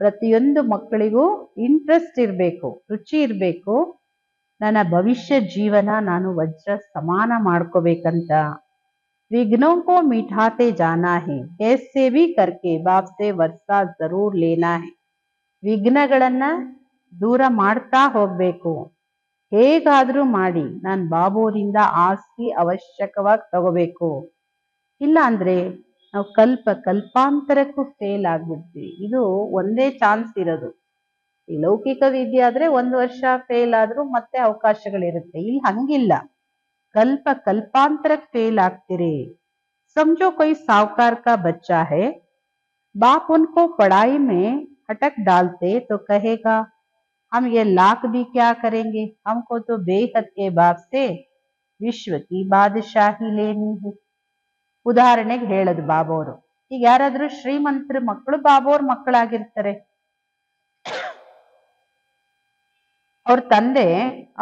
ಪ್ರತಿಯೊಂದು ಮಕ್ಕಳಿಗೂ ಇಂಟ್ರೆಸ್ಟ್ ಇರಬೇಕು, ರುಚಿ ಇರಬೇಕು. ನನ್ನ ಭವಿಷ್ಯ ಜೀವನ ನಾನು ವಜ್ರ ಸಮಾನ ಮಾಡ್ಕೋಬೇಕಂತ. विघ्नों को मिटाते जाना है, कैसे भी करके बाप से वर्षा जरूर लेना है. ವಿಘ್ನಗಳನ್ನ ದೂರ ಮಾಡ್ತಾ ಹೋಗ್ಬೇಕು. ಹೇಗಾದ್ರೂ ಮಾಡಿ ನಾನು ಬಾಬೋರಿಂದ ಆಸ್ತಿ ಅವಶ್ಯಕವಾಗಿ ತಗೋಬೇಕು. ಇಲ್ಲ ಅಂದ್ರೆ ನಾವು ಕಲ್ಪಾಂತರಕ್ಕೂ ಫೇಲ್ ಆಗ್ಬಿಡ್ತೀವಿ. ಇದು ಒಂದೇ ಚಾನ್ಸ್ ಇರೋದು. ಈ ಲೌಕಿಕ ವಿದ್ಯೆ ಆದ್ರೆ 1 ವರ್ಷ ಫೇಲ್ ಆದ್ರೂ ಮತ್ತೆ ಅವಕಾಶಗಳಿರುತ್ತೆ. ಇಲ್ಲಿ ಹಂಗಿಲ್ಲ, ಕಲ್ಪಾಂತರಕ್ಕೆ ಫೇಲ್ ಆಗ್ತೀರಿ. समझो कोई साहूकार का बच्चा है, बाप उनको पढ़ाई में अटक डालते तो कहेगा हम ये लाख भी क्या करेंगे, हमको तो बेहद के बाप से विश्व की बादशाही लेनी है. ಉದಾಹರಣೆಗೆ ಹೇಳೋದು ಬಾಬೋರು. ಈಗ ಯಾರಾದ್ರೂ ಶ್ರೀಮಂತರ ಮಕ್ಕಳು ಬಾಬೋರ್ ಮಕ್ಕಳಾಗಿರ್ತಾರೆ. ಅವ್ರ ತಂದೆ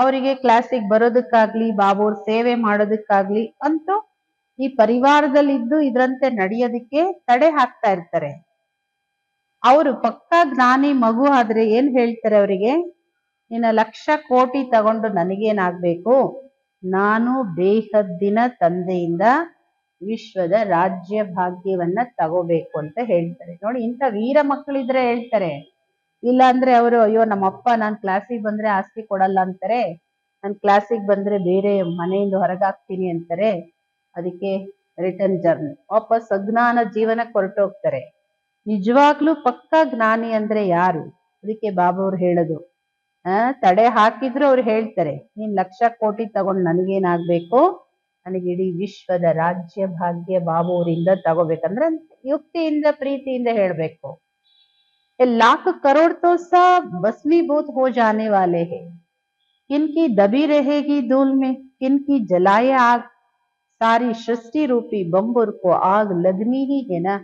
ಅವರಿಗೆ ಕ್ಲಾಸಿಗೆ ಬರೋದಕ್ಕಾಗ್ಲಿ, ಬಾಬೋರ್ ಸೇವೆ ಮಾಡೋದಕ್ಕಾಗ್ಲಿ ಅಂತೂ ಈ ಪರಿವಾರದಲ್ಲಿದ್ದು ಇದ್ರಂತೆ ನಡೆಯೋದಕ್ಕೆ ತಡೆ ಹಾಕ್ತಾ ಇರ್ತಾರೆ. ಅವರು ಪಕ್ಕಾ ಜ್ಞಾನಿ ಮಗು ಆದ್ರೆ ಏನ್ ಹೇಳ್ತಾರೆ ಅವರಿಗೆ? ನಿನ್ನ 1,00,000 ಕೋಟಿ ತಗೊಂಡು ನನಗೇನಾಗ್ಬೇಕು, ನಾನು ಬೇಹದ್ದಿನ ತಂದೆಯಿಂದ ವಿಶ್ವದ ರಾಜ್ಯ ಭಾಗ್ಯವನ್ನ ತಗೋಬೇಕು ಅಂತ ಹೇಳ್ತಾರೆ. ನೋಡಿ, ಇಂಥ ವೀರ ಮಕ್ಕಳಿದ್ರೆ ಹೇಳ್ತಾರೆ. ಇಲ್ಲ ಅಂದ್ರೆ ಅವರು ಅಯ್ಯೋ ನಮ್ಮಪ್ಪ ನಾನ್ ಕ್ಲಾಸಿಗೆ ಬಂದ್ರೆ ಆಸ್ತಿ ಕೊಡಲ್ಲ ಅಂತಾರೆ, ನಾನ್ ಕ್ಲಾಸಿಗೆ ಬಂದ್ರೆ ಬೇರೆ ಮನೆಯಿಂದ ಹೊರಗಾಗ್ತೀನಿ ಅಂತಾರೆ. ಅದಕ್ಕೆ ರಿಟರ್ನ್ ಜರ್ನಿ, ವಾಪಸ್ ಅಜ್ಞಾನ ಜೀವನಕ್ಕೆ ಹೊರಟೋಗ್ತಾರೆ. ನಿಜವಾಗ್ಲೂ ಪಕ್ಕಾ ಜ್ಞಾನಿ ಅಂದ್ರೆ ಯಾರು? ಅದಕ್ಕೆ ಬಾಬಾ ಅವ್ರು ಹೇಳೋದು, ತಡೆ ಹಾಕಿದ್ರು ಅವ್ರು ಹೇಳ್ತಾರೆ, ನೀನ್ 1,00,000 ಕೋಟಿ ತಗೊಂಡು ನನಗೇನಾಗ್ಬೇಕು, ನನಗೆ ಇಡೀ ವಿಶ್ವದ ರಾಜ್ಯ ಭಾಗ್ಯ ಬಾಬಾ ಅವರಿಂದ ತಗೋಬೇಕಂದ್ರೆ ಯುಕ್ತಿಯಿಂದ ಪ್ರೀತಿಯಿಂದ ಹೇಳ್ಬೇಕು. 1,00,000 करोड़ तो सब भस्मीभूत हो जाने वाले हैं, किनकी दबी रहेगी धूल में, किनकी जलाए आग, सारी सृष्टि रूपी बंबुर को आग लगनी ही है ना.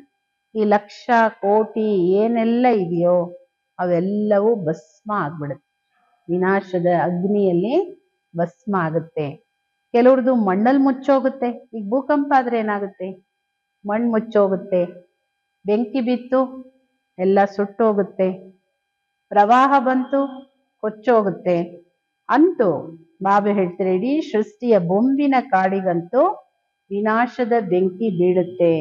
ಈ 1,00,000 ಕೋಟಿ ಏನೆಲ್ಲ ಇದೆಯೋ ಅವೆಲ್ಲವೂ ಭಸ್ಮ ಆಗ್ಬಿಡುತ್ತೆ, ವಿನಾಶದ ಅಗ್ನಿಯಲ್ಲಿ ಭಸ್ಮ ಆಗುತ್ತೆ. ಕೆಲವ್ರದ್ದು ಮಣ್ಣಲ್ಲಿ ಮುಚ್ಚೋಗುತ್ತೆ. ಈಗ ಭೂಕಂಪ ಆದ್ರೆ ಏನಾಗುತ್ತೆ? ಮಣ್ಣು ಮುಚ್ಚೋಗುತ್ತೆ. ಬೆಂಕಿ ಬಿತ್ತು ಎಲ್ಲ ಸುಟ್ಟೋಗುತ್ತೆ. ಪ್ರವಾಹ ಬಂತು ಕೊಚ್ಚೋಗುತ್ತೆ. ಅಂತೂ ಬಾಬಾ ಹೇಳ್ತಾರೆ, ಇಡೀ ಸೃಷ್ಟಿಯ ಬೊಂಬಿನ ಕಾಡಿಗಂತೂ ವಿನಾಶದ ಬೆಂಕಿ ಬೀಳುತ್ತೆ.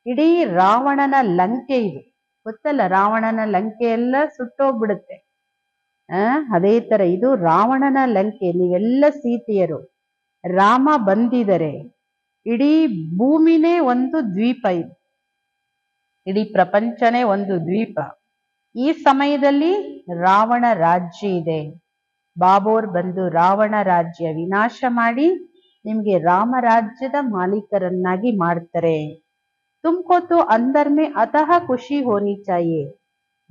ಇಡೀ ರಾವಣನ ಲಂಕೆ ಇದು ಗೊತ್ತಲ್ಲ, ರಾವಣನ ಲಂಕೆ ಎಲ್ಲ ಸುಟ್ಟೋಗ್ಬಿಡುತ್ತೆ. ಅದೇ ತರ ಇದು ರಾವಣನ ಲಂಕೆ. ನೀವೆಲ್ಲ ಸೀತೆಯರು, ರಾಮ ಬಂದಿದರೆ ಇಡೀ ಭೂಮಿನೇ ಒಂದು ದ್ವೀಪ ಇದು, ಇಡೀ ಪ್ರಪಂಚನೇ ಒಂದು ದ್ವೀಪ. ಈ ಸಮಯದಲ್ಲಿ ರಾವಣ ರಾಜ್ಯ ಇದೆ. ಬಾಬೋರ್ ಬಂದು ರಾವಣ ರಾಜ್ಯ ವಿನಾಶ ಮಾಡಿ ನಿಮ್ಗೆ ರಾಮರಾಜ್ಯದ ಮಾಲೀಕರನ್ನಾಗಿ ಮಾಡ್ತಾರೆ. तुमको तो अंदर में अतः खुशी होनी चाहिए,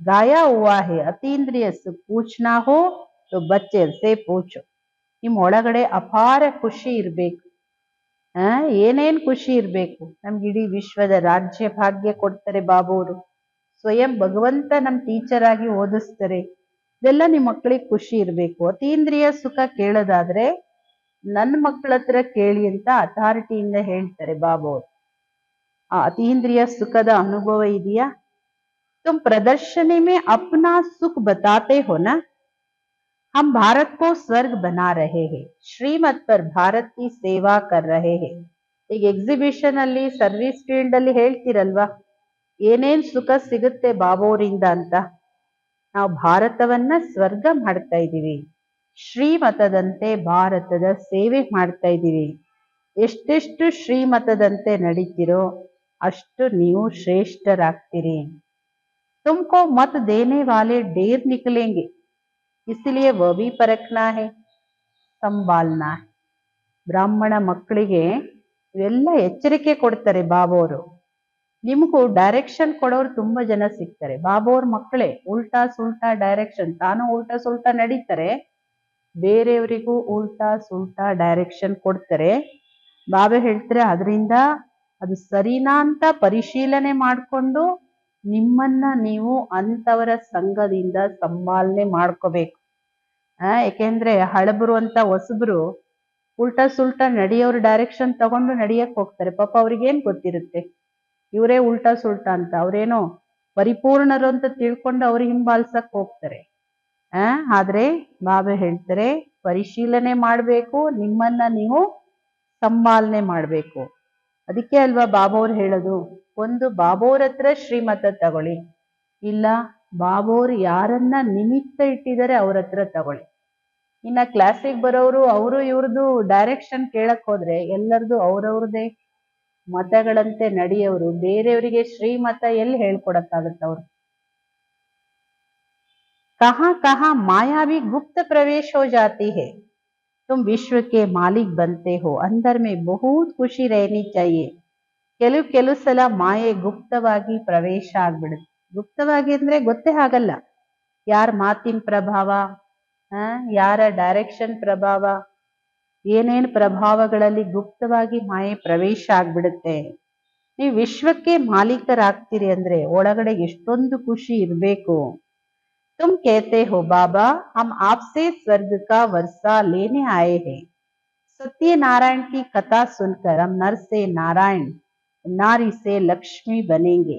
गाया हुआ है अतीन्द्रिय सुख, पूछना हो तो बच्चे से पूछो. ನಿಮ್ ಒಳಗಡೆ ಅಪಾರ ಖುಷಿ ಇರ್ಬೇಕು. ಏನೇನ್ ಖುಷಿ ಇರ್ಬೇಕು? ನಮ್ಗೆ ಇಡೀ ವಿಶ್ವದ ರಾಜ್ಯ ಭಾಗ್ಯ ಕೊಡ್ತಾರೆ ಬಾಬೋರು. ಸ್ವಯಂ ಭಗವಂತ ನಮ್ ಟೀಚರ್ ಆಗಿ ಓದಿಸ್ತಾರೆ. ಇದೆಲ್ಲ ನಿಮ್ ಮಕ್ಕಳಿಗೆ ಖುಷಿ ಇರ್ಬೇಕು. ಅತೀಂದ್ರಿಯ ಸುಖ ಕೇಳೋದಾದ್ರೆ ನನ್ನ ಮಕ್ಕಳ ಹತ್ರ ಕೇಳಿ ಅಂತ ಅಥಾರಿಟಿಯಿಂದ ಹೇಳ್ತಾರೆ ಬಾಬೋರು. ಆ ಅತೀಂದ್ರಿಯ ಸುಖದ ಅನುಭವ ಇದೆಯಾ? तुम प्रदर्शनी में अपना सुख बताते हो ना। हम भारत को स्वर्ग बना रहे हैं, श्रीमत पर भारत की सेवा कर रहे हैं. ಈಗ ಎಕ್ಸಿಬಿಷನ್ ಅಲ್ಲಿ ಸರ್ವಿಸ್ ಫೀಲ್ಡ್ ಅಲ್ಲಿ ಹೇಳ್ತಿರಲ್ವಾ, ಏನೇನ್ ಸುಖ ಸಿಗುತ್ತೆ ಬಾಬೋರಿಂದ ಅಂತ. ನಾವು ಭಾರತವನ್ನ ಸ್ವರ್ಗ ಮಾಡ್ತಾ ಇದ್ದೀವಿ, ಶ್ರೀಮತದಂತೆ ಭಾರತದ ಸೇವೆ ಮಾಡ್ತಾ ಇದ್ದೀವಿ. ಎಷ್ಟೆಷ್ಟು ಶ್ರೀಮತದಂತೆ ನಡೀತಿರೋ ಅಷ್ಟು ನೀವು ಶ್ರೇಷ್ಠರಾಗ್ತೀರಿ. तुमको मत देने वाले ढेर निकलेंगे, इसलिए वह भी परखना है, संभालना है. ಬ್ರಾಹ್ಮಣ ಮಕ್ಕಳಿಗೆ ಇವೆಲ್ಲ ಎಚ್ಚರಿಕೆ ಕೊಡ್ತಾರೆ ಬಾಬೋರು. ನಿಮಗೂ ಡೈರೆಕ್ಷನ್ ಕೊಡೋರು ತುಂಬಾ ಜನ ಸಿಗ್ತಾರೆ. ಬಾಬೋರ್ ಮಕ್ಕಳೇ ಉಲ್ಟಾ ಸುಲ್ಟಾ ಡೈರೆಕ್ಷನ್, ತಾನು ಉಲ್ಟಾ ಸುಲ್ಟಾ ನಡೀತಾರೆ, ಬೇರೆಯವರಿಗೂ ಉಲ್ಟಾ ಸುಲ್ಟಾ ಡೈರೆಕ್ಷನ್ ಕೊಡ್ತಾರೆ. ಬಾಬಾ ಹೇಳ್ತಾರೆ ಅದರಿಂದ ಅದು ಸರಿನಾ ಅಂತ ಪರಿಶೀಲನೆ ಮಾಡಿಕೊಂಡು ನಿಮ್ಮನ್ನ ನೀವು ಅಂತವರ ಸಂಘದಿಂದ ಸಂಭಾಲನೆ ಮಾಡ್ಕೋಬೇಕು. ಯಾಕೆಂದ್ರೆ ಹಳಬರು ಅಂತ ಹೊಸಬ್ರು ಉಲ್ಟಾ ಸುಲ್ಟಾ ನಡೆಯೋರು ಡೈರೆಕ್ಷನ್ ತಗೊಂಡು ನಡಿಯಕ್ ಹೋಗ್ತಾರೆ. ಪಾಪ ಅವ್ರಿಗೇನ್ ಗೊತ್ತಿರುತ್ತೆ ಇವರೇ ಉಲ್ಟಾ ಸುಲ್ಟಾ ಅಂತ. ಅವ್ರೇನೋ ಪರಿಪೂರ್ಣರು ಅಂತ ತಿಳ್ಕೊಂಡು ಅವ್ರು ಹಿಂಬಾಲಿಸಕ್ ಹೋಗ್ತಾರೆ. ಆದ್ರೆ ಬಾಬಾ ಹೇಳ್ತಾರೆ ಪರಿಶೀಲನೆ ಮಾಡ್ಬೇಕು, ನಿಮ್ಮನ್ನ ನೀವು ಸಂಭಾಲನೆ ಮಾಡ್ಬೇಕು. ಅದಕ್ಕೆ ಅಲ್ವಾ ಬಾಬೋರ್ ಹೇಳೋದು, ಒಂದು ಬಾಬೋರ್ ಹತ್ರ ಶ್ರೀಮತ ತಗೊಳ್ಳಿ, ಇಲ್ಲ ಬಾಬೋರ್ ಯಾರನ್ನ ನಿಮಿತ್ತ ಇಟ್ಟಿದ್ದಾರೆ ಅವ್ರ ಹತ್ರ ತಗೊಳ್ಳಿ. ಇನ್ನ ಕ್ಲಾಸಿಗೆ ಬರೋರು ಅವರು ಇವ್ರದ್ದು ಡೈರೆಕ್ಷನ್ ಕೇಳಕ್ ಹೋದ್ರೆ ಎಲ್ಲರದು ಅವ್ರವ್ರದೇ ಮತಗಳಂತೆ ನಡೆಯೋರು, ಬೇರೆಯವರಿಗೆ ಶ್ರೀಮತ ಎಲ್ಲಿ ಹೇಳ್ಕೊಡಕ್ಕಾಗತ್ತ ಅವ್ರು. कहाँ कहाँ माया भी गुप्त प्रवेश हो जाती है. तुम विश्व के मालिक बनते हो, अंदर में बहुत खुशी रहनी चाहिए. ಕೆಲವು ಸಲ ಮಾಯೆ ಗುಪ್ತವಾಗಿ ಪ್ರವೇಶ ಆಗ್ಬಿಡುತ್ತೆ. ಗುಪ್ತವಾಗಿ ಅಂದ್ರೆ ಗೊತ್ತೇ ಆಗಲ್ಲ, ಯಾರ ಮಾತಿನ ಪ್ರಭಾವ, ಯಾರ ಡೈರೆಕ್ಷನ್ ಪ್ರಭಾವ, ಏನೇನ್ ಪ್ರಭಾವಗಳಲ್ಲಿ ಗುಪ್ತವಾಗಿ ಮಾಯೆ ಪ್ರವೇಶ ಆಗ್ಬಿಡುತ್ತೆ. ನೀವು ವಿಶ್ವಕ್ಕೆ ಮಾಲೀಕರಾಗ್ತೀರಿ ಅಂದ್ರೆ ಒಳಗಡೆ ಎಷ್ಟೊಂದು ಖುಷಿ ಇರ್ಬೇಕು. तुम कहते हो बाबा हम आपसे स्वर्ग का वर्षा लेने आए हैं. सत्यनारायण की कथा सुनकर हम नर से नारायण, नारी से लक्ष्मी बनेंगे.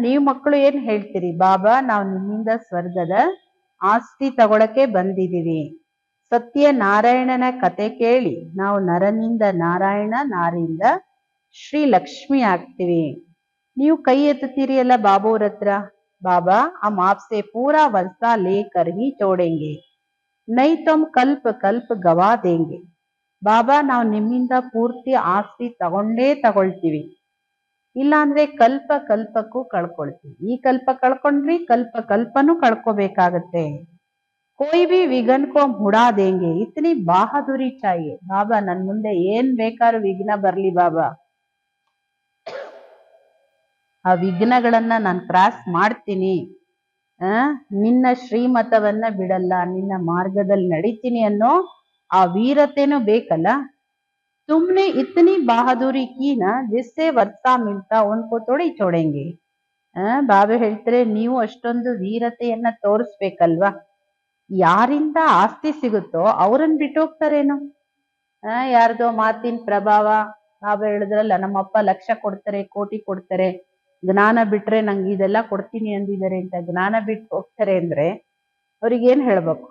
ನೀವು ಮಕ್ಕಳು ಏನ್ ಹೇಳ್ತೀರಿ, ಬಾಬಾ ನಾವು ನಿಮ್ಮಿಂದ ಸ್ವರ್ಗದ ಆಸ್ತಿ ತಗೊಳಕ್ಕೆ ಬಂದಿದೀವಿ. ಸತ್ಯನಾರಾಯಣನ ಕತೆ ಕೇಳಿ ನಾವು ನರನಿಂದ ನಾರಾಯಣ, ನಾರಿಯಿಂದ ಶ್ರೀ ಲಕ್ಷ್ಮಿ ಆಗ್ತೀವಿ. ನೀವು ಕೈ ಎತ್ತುತ್ತೀರಿ ಅಲ್ಲ ಬಾಬೋರ ಹತ್ರ, बाबा हम आपसे पूरा वर्षा लेकर ही छोड़ेंगे, नहीं तो हम कल्प कल्प गवा देंगे. ಬಾಬಾ ನಾವು ನಿಮ್ಮಿಂದ ಪೂರ್ತಿ ಆಸ್ತಿ ತಗೊಳ್ತೀವಿ, ಇಲ್ಲ ಅಂದ್ರೆ ಕಲ್ಪ ಕಲ್ಪಕ್ಕೂ ಕಳ್ಕೊಳ್ತೀವಿ. ಈ ಕಲ್ಪ ಕಳ್ಕೊಂಡ್ರಿ ಕಲ್ಪ ಕಲ್ಪನೂ ಕಳ್ಕೋಬೇಕಾಗತ್ತೆ. कोई भी विघ्न को हम उड़ा देंगे, इतनी बहादुरी चाहिए. ಬಾಬಾ ನನ್ ಮುಂದೆ ಏನ್ ಬೇಕಾದ್ರೂ ವಿಘ್ನ ಬರ್ಲಿ ಬಾಬಾ, ಆ ವಿಘ್ನಗಳನ್ನ ನಾನು ಕ್ರಾಸ್ ಮಾಡ್ತೀನಿ, ನಿನ್ನ ಶ್ರೀಮತವನ್ನ ಬಿಡಲ್ಲ, ನಿನ್ನ ಮಾರ್ಗದಲ್ಲಿ ನಡೀತೀನಿ ಅನ್ನೋ ಆ ವೀರತೆನೂ ಬೇಕಲ್ಲ. तुमने इतनी बहादुरी की ना जिससे वर्षा मिलता उनको थोड़ी छोड़ेंगे. ಬಾಬಾ ಹೇಳ್ತಾರೆ ನೀವು ಅಷ್ಟೊಂದು ವೀರತೆಯನ್ನ ತೋರಿಸ್ಬೇಕಲ್ವಾ, ಯಾರಿಂದ ಆಸ್ತಿ ಸಿಗುತ್ತೋ ಅವ್ರನ್ನ ಬಿಟ್ಟು ಹೋಗ್ತಾರೇನು. ಯಾರ್ದೋ ಮಾತಿನ ಪ್ರಭಾವ, ಬಾಬಾ ಹೇಳಿದ್ರಲ್ಲ ನಮ್ಮಪ್ಪ ಲಕ್ಷ ಕೊಡ್ತಾರೆ, ಕೋಟಿ ಕೊಡ್ತಾರೆ, ಜ್ಞಾನ ಬಿಟ್ರೆ ನಂಗೆ ಇದೆಲ್ಲ ಕೊಡ್ತೀನಿ ಅಂದಿದ್ದಾರೆ ಅಂತ ಜ್ಞಾನ ಬಿಟ್ಟು ಹೋಗ್ತಾರೆ ಅಂದ್ರೆ ಅವ್ರಿಗೇನ್ ಹೇಳ್ಬೇಕು.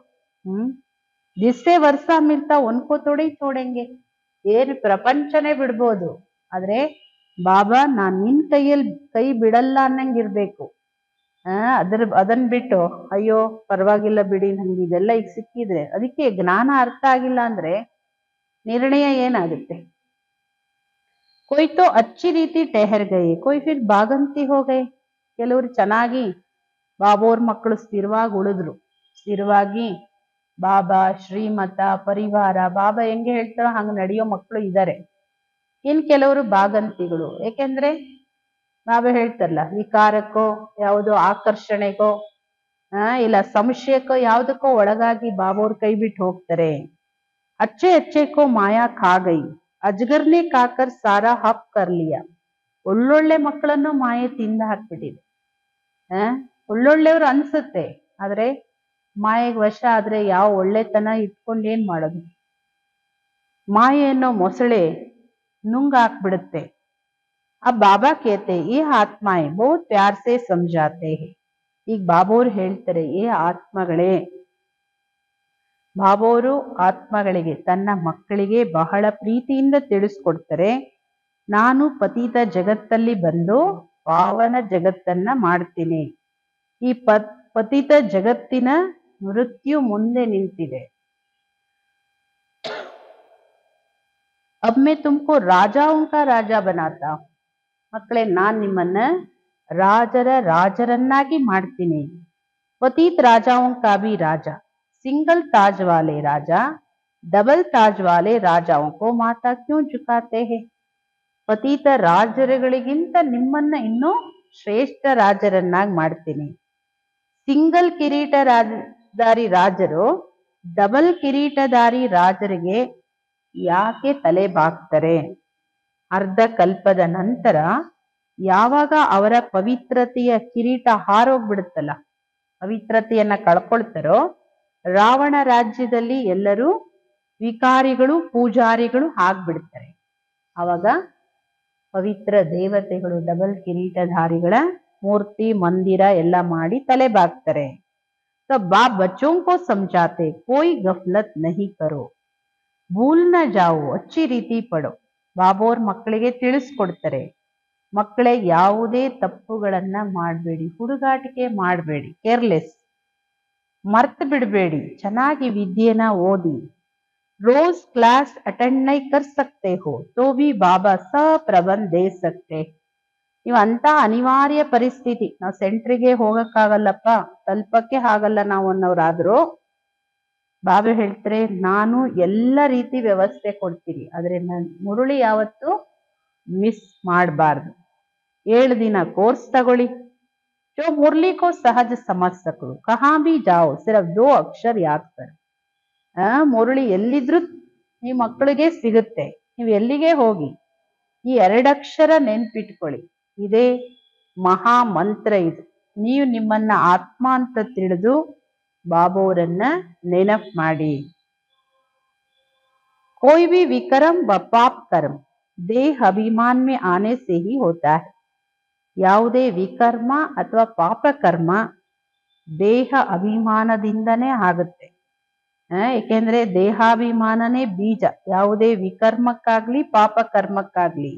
ದಿಸ್ಸೆ ವರ್ಷ ಮಿಲ್ತಾ ಒನ್ಕೋ ತೊಡಿ ಚೋಡೆಂಗೆ, ಏನ್ ಪ್ರಪಂಚನೇ ಬಿಡ್ಬೋದು, ಆದ್ರೆ ಬಾಬಾ ನಾನ್ ನಿನ್ ಕೈ ಬಿಡಲ್ಲ ಅನ್ನಂಗಿರ್ಬೇಕು. ಅದನ್ ಬಿಟ್ಟು ಅಯ್ಯೋ ಪರವಾಗಿಲ್ಲ ಬಿಡಿ ನಂಗೆ ಇದೆಲ್ಲ ಈಗ ಸಿಕ್ಕಿದ್ರೆ, ಅದಕ್ಕೆ ಜ್ಞಾನ ಅರ್ಥ ಆಗಿಲ್ಲ ಅಂದ್ರೆ ನಿರ್ಣಯ ಏನಾಗುತ್ತೆ. कोई तो अच्छी रीति ठहर गए, कोई फिर बागंती हो गए. ಕೆಲವರು ಚೆನ್ನಾಗಿ ಬಾಬೋರ್ ಮಕ್ಕಳು ಸ್ಥಿರವಾಗಿ ಉಳಿದ್ರು, ಸ್ಥಿರವಾಗಿ ಬಾಬಾ ಶ್ರೀಮತ ಪರಿವಾರ ಬಾಬಾ ಹೆಂಗೆ ಹೇಳ್ತಾರೋ ಹಂಗ ನಡೆಯೋ ಮಕ್ಕಳು ಇದ್ದಾರೆ. ಇನ್ ಕೆಲವರು ಬಾಗಂತಿಗಳು, ಏಕೆಂದ್ರೆ ಬಾಬಾ ಹೇಳ್ತಾರಲ್ಲ ವಿಕಾರಕ್ಕೋ ಯಾವುದೋ ಆಕರ್ಷಣೆಗೋ ಇಲ್ಲ ಸಂಶಯಕ್ಕೋ ಯಾವುದಕ್ಕೋ ಒಳಗಾಗಿ ಬಾಬೋರ್ ಕೈ ಬಿಟ್ಟು ಹೋಗ್ತಾರೆ. अच्छे अच्छे को माया खा गई, ಅಜ್ಗರ್ನೆ ಕಾಕರ್ ಸಾರಾ ಹಪ್ ಕರ್ಲಿಯ. ಒಳ್ಳೊಳ್ಳೆ ಮಕ್ಕಳನ್ನು ಮಾಯೆ ತಿಂದ ಹಾಕ್ಬಿಟ್ಟಿದೆ. ಒಳ್ಳೊಳ್ಳೆಯವ್ರು ಅನ್ಸುತ್ತೆ, ಆದ್ರೆ ಮಾಯೆಗೆ ವಶ ಆದ್ರೆ ಯಾವ ಒಳ್ಳೆತನ ಇಟ್ಕೊಂಡು ಏನ್ ಮಾಡೋದು. ಮಾಯೆ ಅನ್ನೋ ಮೊಸಳೆ ನುಂಗ್ ಹಾಕ್ಬಿಡುತ್ತೆ. अब बाबा कहते ये आत्माएं बहुत प्यार से समझाते हैं. ಈಗ ಬಾಬೋರು ಹೇಳ್ತಾರೆ ಏ ಆತ್ಮಗಳೇ, ಬಾಬೋರು ಆತ್ಮಗಳಿಗೆ ತನ್ನ ಮಕ್ಕಳಿಗೆ ಬಹಳ ಪ್ರೀತಿಯಿಂದ ತಿಳಿಸ್ಕೊಡ್ತಾರೆ, ನಾನು ಪತಿತ ಜಗತ್ತಲ್ಲಿ ಬಂದು ಪಾವನ ಜಗತ್ತನ್ನ ಮಾಡ್ತೀನಿ. ಈ ಪತಿತ ಜಗತ್ತಿನ ಮೃತ್ಯು ಮುಂದೆ ನಿಂತಿದೆ. अब मैं तुमको राजाओं का राजा बनाता हूं. ಮಕ್ಕಳೇ, ನಾನ್ ನಿಮ್ಮನ್ನ ರಾಜರ ರಾಜರನ್ನಾಗಿ ಮಾಡ್ತೀನಿ. पतित राजाओं का भी राजा, सिंगल ताज वाले राजा डबल ताज वाले राजाओं को माता क्यों झुकाते हैं? ಪತಿತ ರಾಜರುಗಳಿಗಿಂತ ನಿಮ್ಮನ್ನ ಇನ್ನೂ ಶ್ರೇಷ್ಠ ರಾಜರನ್ನಾಗಿ ಮಾಡ್ತೀನಿ. ಸಿಂಗಲ್ ಕಿರೀಟಧಾರಿ ರಾಜರು ಡಬಲ್ ಕಿರೀಟಧಾರಿ ರಾಜರಿಗೆ ಯಾಕೆ ತಲೆ ಬಾಗ್ತಾರೆ? ಅರ್ಧ ಕಲ್ಪದ ನಂತರ ಯಾವಾಗ ಅವರ ಪವಿತ್ರತೆಯ ಕಿರೀಟ ಹಾರೋಗ್ಬಿಡುತ್ತಲ್ಲ, ಪವಿತ್ರತೆಯನ್ನ ಕಳ್ಕೊಳ್ತಾರೋ, ರಾವಣ ರಾಜ್ಯದಲ್ಲಿ ಎಲ್ಲರೂ ವಿಕಾರಿಗಳು ಪೂಜಾರಿಗಳು ಆಗ್ಬಿಡ್ತಾರೆ. ಆವಾಗ ಪವಿತ್ರ ದೇವತೆಗಳು ಡಬಲ್ ಕಿರೀಟಧಾರಿಗಳ ಮೂರ್ತಿ ಮಂದಿರ ಎಲ್ಲ ಮಾಡಿ ತಲೆ ಬಾಗ್ತಾರೆ. तो बाप बच्चों को समझाते कोई गफलत नहीं करो, भूल न जाओ, अच्छी ರೀತಿ ಪಡೋ. ಬಾಬೋರ್ ಮಕ್ಕಳಿಗೆ ತಿಳಿಸ್ಕೊಡ್ತಾರೆ, ಮಕ್ಕಳೇ ಯಾವುದೇ ತಪ್ಪುಗಳನ್ನ ಮಾಡಬೇಡಿ, ಹುಡುಗಾಟಿಕೆ ಮಾಡಬೇಡಿ, ಕೇರ್ಲೆಸ್, ಮರ್ತು ಬಿಡಬೇಡಿ, ಚೆನ್ನಾಗಿ ವಿದ್ಯೆನ ಓದಿ. रोज क्लास अटेंड नहीं कर सकते हो तो भी बाबा सब प्रबंध दे सकते. ನೀವು ಅಂತ ಅನಿವಾರ್ಯ ಪರಿಸ್ಥಿತಿ, ನಾವು ಸೆಂಟ್ರಿಗೆ ಹೋಗಕ್ಕಾಗಲ್ಲಪ್ಪ, ತಲುಪಕ್ಕೆ ಆಗಲ್ಲ ನಾವು ಅನ್ನೋರಾದ್ರೂ ಬಾಬಾ ಹೇಳ್ತಾರೆ ನಾನು ಎಲ್ಲ ರೀತಿ ವ್ಯವಸ್ಥೆ ಕೊಡ್ತೀನಿ, ಆದ್ರೆ ನಾನು ಮುರುಳಿ ಯಾವತ್ತು ಮಿಸ್ ಮಾಡಬಾರ್ದು. 7 ದಿನ ಕೋರ್ಸ್ ತಗೊಳ್ಳಿ. जो मुरली को सहज समझ सको, कहाँ भी जाओ सिर्फ 2 अक्षर याद कर. ಮುರುಳಿ ಎಲ್ಲಿದ್ರು ಈ ಮಕ್ಕಳಿಗೆ ಸಿಗುತ್ತೆ, ನೀವು ಎಲ್ಲಿಗೆ ಹೋಗಿ ಈ 2 ಅಕ್ಷರ ನೆನ್ಪಿಟ್ಕೊಳ್ಳಿ, ಇದೇ ಮಹಾ ಮಂತ್ರ. ಇದು ನೀವು ನಿಮ್ಮನ್ನ ಆತ್ಮ ಅಂತ ತಿಳಿದು ಬಾಬೋರನ್ನ ನೆನಪು ಮಾಡಿ. कोई भी विक्रम व पाप कर्म देह अभिमान में आने से ही होता है. ಯಾವುದೇ ವಿಕರ್ಮ ಅಥವಾ ಪಾಪ ಕರ್ಮ ದೇಹ ಅಭಿಮಾನದಿಂದನೇ ಆಗುತ್ತೆ. ಏಕೆಂದ್ರೆ ದೇಹಾಭಿಮಾನನೇ ಬೀಜ, ಯಾವುದೇ ವಿಕರ್ಮಕ್ಕಾಗ್ಲಿ ಪಾಪ ಕರ್ಮಕ್ಕಾಗ್ಲಿ.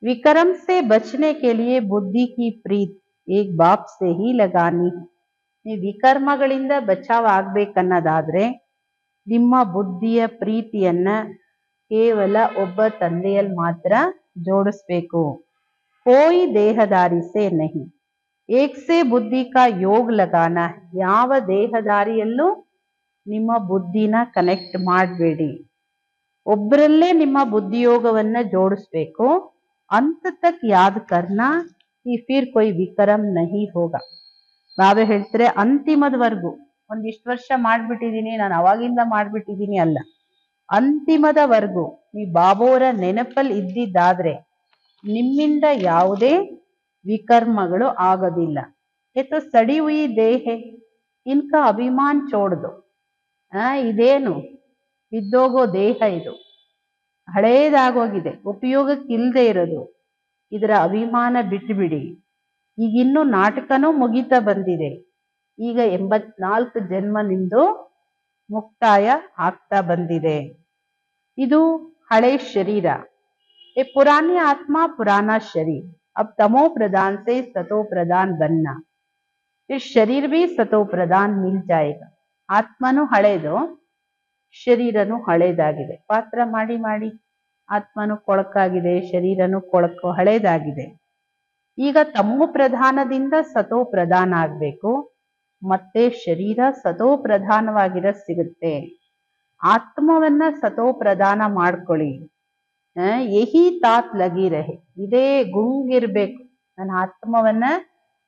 विक्रम से बचने के लिए बुद्धि की प्रीत एक बाप से ही लगानी. ನೀವು ವಿಕರ್ಮಗಳಿಂದ ಬಚಾವ್ ಆಗ್ಬೇಕನ್ನೋದಾದ್ರೆ ನಿಮ್ಮ ಬುದ್ಧಿಯ ಪ್ರೀತಿಯನ್ನ ಕೇವಲ ಒಬ್ಬ ತಂದೆಯಲ್ಲಿ ಮಾತ್ರ ಜೋಡಿಸ್ಬೇಕು. कोई देहदारी से नहीं, एक से बुद्धि का योग लगाना. ಯಾವ ದೇಹದಾರಿಯಲ್ಲೂ ನಿಮ್ಮ ಬುದ್ಧಿನ ಕನೆಕ್ಟ್ ಮಾಡಬೇಡಿ, ಒಬ್ಬರಲ್ಲೇ ನಿಮ್ಮ ಬುದ್ಧಿಯೋಗವನ್ನ ಜೋಡಿಸ್ಬೇಕು. अंत तक याद करना कि फिर कोई विक्रम नहीं होगा. ಬಾಬಾ ಹೇಳ್ತಾರೆ ಅಂತಿಮದವರೆಗೂ, ಒಂದಿಷ್ಟು ವರ್ಷ ಮಾಡ್ಬಿಟ್ಟಿದೀನಿ ನಾನು ಅವಾಗಿಂದ ಮಾಡ್ಬಿಟ್ಟಿದೀನಿ ಅಲ್ಲ, ಅಂತಿಮದವರೆಗೂ ಈ ಬಾಬೋರ ನೆನಪಲ್ಲಿ ಇದ್ದಿದ್ದಾದ್ರೆ ನಿಮ್ಮಿಂದ ಯಾವುದೇ ವಿಕರ್ಮಗಳು ಆಗೋದಿಲ್ಲ. ಏತೋ ಸಡಿ ಹುಯಿ ದೇಹ ಇನ್ಕ ಅಭಿಮಾನ ಚೋಡ್ದು. ಇದೇನು ಬಿದ್ದೋಗೋ ದೇಹ, ಇದು ಹಳೇದಾಗೋಗಿದೆ, ಉಪಯೋಗಕ್ಕಿಲ್ಲದೆ ಇರೋದು, ಇದರ ಅಭಿಮಾನ ಬಿಟ್ಟುಬಿಡಿ. ಈಗಿನ್ನೂ ನಾಟಕನೂ ಮುಗಿತಾ ಬಂದಿದೆ, ಈಗ 84 ಜನ್ಮ ನಿಮ್ದು ಮುಕ್ತಾಯ ಆಗ್ತಾ ಬಂದಿದೆ. ಇದು ಹಳೆ ಶರೀರ, ये पुरानी आत्मा पुराना शरीर, अब तमो प्रधान से सतो प्रधान बनना. फिर शरीर भी सतो प्रधान मिल जाएगा. ಆತ್ಮನು ಹಳೇದು, ಶರೀರನು ಹಳೇದಾಗಿದೆ. ಪಾತ್ರ ಮಾಡಿ ಮಾಡಿ ಆತ್ಮನು ಕೊಳಕಾಗಿದೆ, ಶರೀರನು ಕೊಳಕು ಹಳೇದಾಗಿದೆ. ಈಗ ತಮೋ ಪ್ರಧಾನದಿಂದ ಸತೋ ಪ್ರಧಾನ ಆಗ್ಬೇಕು, ಮತ್ತೆ ಶರೀರ ಸತೋ ಪ್ರಧಾನವಾಗಿರ ಸಿಗುತ್ತೆ. ಆತ್ಮವನ್ನ ಸತೋ ಪ್ರಧಾನ ಮಾಡ್ಕೊಳ್ಳಿ. ಯಹಿ ತಾತ್ ಲಗಿ ರಹೆ, ಇದೇ ಗುಂಗಿರ್ಬೇಕು, ನನ್ನ ಆತ್ಮವನ್ನ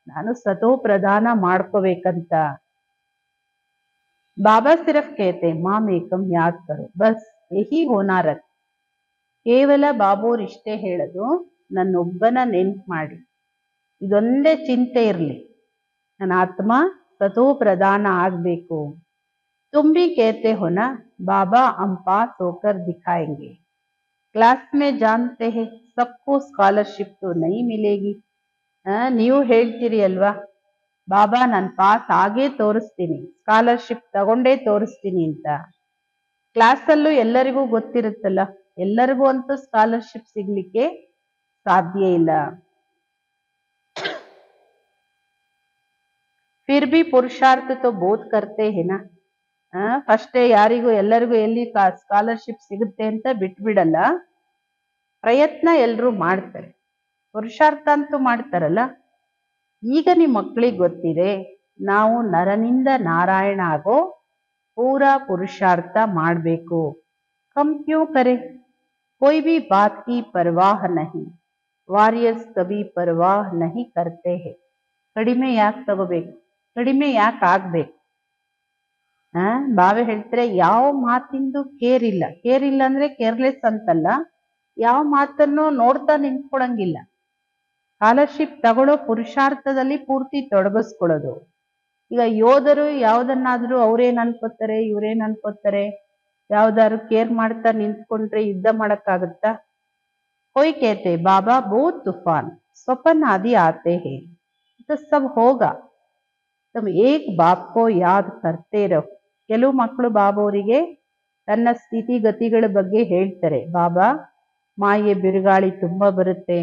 ನಾನು ಸತೋ ಪ್ರಧಾನ ಮಾಡ್ಕೋಬೇಕಂತ. ಬಾಬಾ ಸಿರ್ಫ್ ಕೇತೆ ಮಾಮ್ ಏಕಂ ಯಾದ್ ಕರೋ, ಬಸ್ ಯಹಿ ಹೋನಾ ರಖ್. ಕೇವಲ ಬಾಬೋರ್ ಇಷ್ಟೇ ಹೇಳೋದು, ನನ್ನೊಬ್ಬನ ನೆನ್ಪು ಮಾಡಿ, ಇದೊಂದೇ ಚಿಂತೆ ಇರಲಿ, ನನ್ನ ಆತ್ಮ ಸತೋ ಪ್ರಧಾನ ಆಗ್ಬೇಕು. तुम भी कहते हो ना बाबा हम पास होकर दिखाएंगे. क्लास में जानते हैं सबको स्कॉलरशिप तो नहीं मिलेगी। ನೀವು ಹೇಳ್ತೀರಿ ಅಲ್ವಾ, ಬಾಬಾ ನಾನು ಪಾಸ್ ಆಗೇ ತೋರಿಸ್ತೀನಿ, ಸ್ಕಾಲರ್ಶಿಪ್ ತಗೊಂಡೇ ತೋರಿಸ್ತೀನಿ ಅಂತ. ಕ್ಲಾಸಲ್ಲೂ ಎಲ್ಲರಿಗೂ ಗೊತ್ತಿರುತ್ತಲ್ಲ, ಎಲ್ಲರಿಗೂ ಅಂತೂ ಸ್ಕಾಲರ್ಶಿಪ್ ಸಿಗ್ಲಿಕ್ಕೆ ಸಾಧ್ಯ ಇಲ್ಲ. फिर भी पुरुषार्थ तो बहुत करते हैं ना. ಫಸ್ಟ್ ಯಾರಿಗೂ ಎಲ್ಲರಿಗೂ ಎಲ್ಲಿ ಸ್ಕಾಲರ್ಶಿಪ್ ಸಿಗುತ್ತೆ ಅಂತ ಬಿಟ್ಬಿಡಲ್ಲ, ಪ್ರಯತ್ನ ಎಲ್ರೂ ಮಾಡ್ತಾರೆ, ಪುರುಷಾರ್ಥ ಅಂತೂ ಮಾಡ್ತಾರಲ್ಲ. ಈಗ ನಿಮ್ಮ ಮಕ್ಕಳಿಗೆ ಗೊತ್ತಿದೆ, ನಾವು ನರನಿಂದ ನಾರಾಯಣ ಆಗೋ ಪೂರಾ ಪುರುಷಾರ್ಥ ಮಾಡಬೇಕು. ಕಮ್ ಕ್ಯೂ ಕರೆ, कोई भी बात की परवाह नहीं, ವಾರಿಯರ್ಸ್ ಕಭಿ ಪರವಾಹ ನಹಿ ಕರ್ತೆ ಹೇ. ಕಡಿಮೆ ಯಾಕೆ ತಗೋಬೇಕು, ಕಡಿಮೆ ಯಾಕೆ ಆಗ್ಬೇಕು? ಬಾವೆ ಹೇಳ್ತಾರೆ, ಯಾವ ಮಾತಿಂದು ಕೇರ್ ಇಲ್ಲ. ಕೇರ್ ಇಲ್ಲ ಅಂದ್ರೆ ಕೇರ್ಲೆಸ್ ಅಂತಲ್ಲ, ಯಾವ ಮಾತನ್ನು ನೋಡ್ತಾ ನಿಂತ್ಕೊಳಂಗಿಲ್ಲ. ಸ್ಕಾಲರ್ಶಿಪ್ ತಗೊಳ್ಳೋ ಪುರುಷಾರ್ಥದಲ್ಲಿ ಪೂರ್ತಿ ತೊಡಗಿಸ್ಕೊಳ್ಳೋದು. ಈಗ ಯೋಧರು ಯಾವ್ದನ್ನಾದ್ರೂ ಅವ್ರೇನ್ ಅನ್ಕೋತಾರೆ, ಇವ್ರೇನ್ ಅನ್ಕೋತಾರೆ, ಯಾವ್ದಾದ್ರು ಕೇರ್ ಮಾಡ್ತಾ ನಿಂತ್ಕೊಂಡ್ರೆ ಯುದ್ಧ ಮಾಡಕ್ಕಾಗತ್ತಾ? कोई कहते बाबा बहुत तूफान स्वप्न आदि आते हैं, तो सब होगा, तुम एक बाप को याद करते रहो. ಕೆಲವು ಮಕ್ಕಳು ಬಾಬಾವರಿಗೆ ತನ್ನ ಸ್ಥಿತಿಗತಿಗಳ ಬಗ್ಗೆ ಹೇಳ್ತಾರೆ, ಬಾಬಾ ಮಾಯೆ ಬಿರುಗಾಳಿ ತುಂಬಾ ಬರುತ್ತೆ,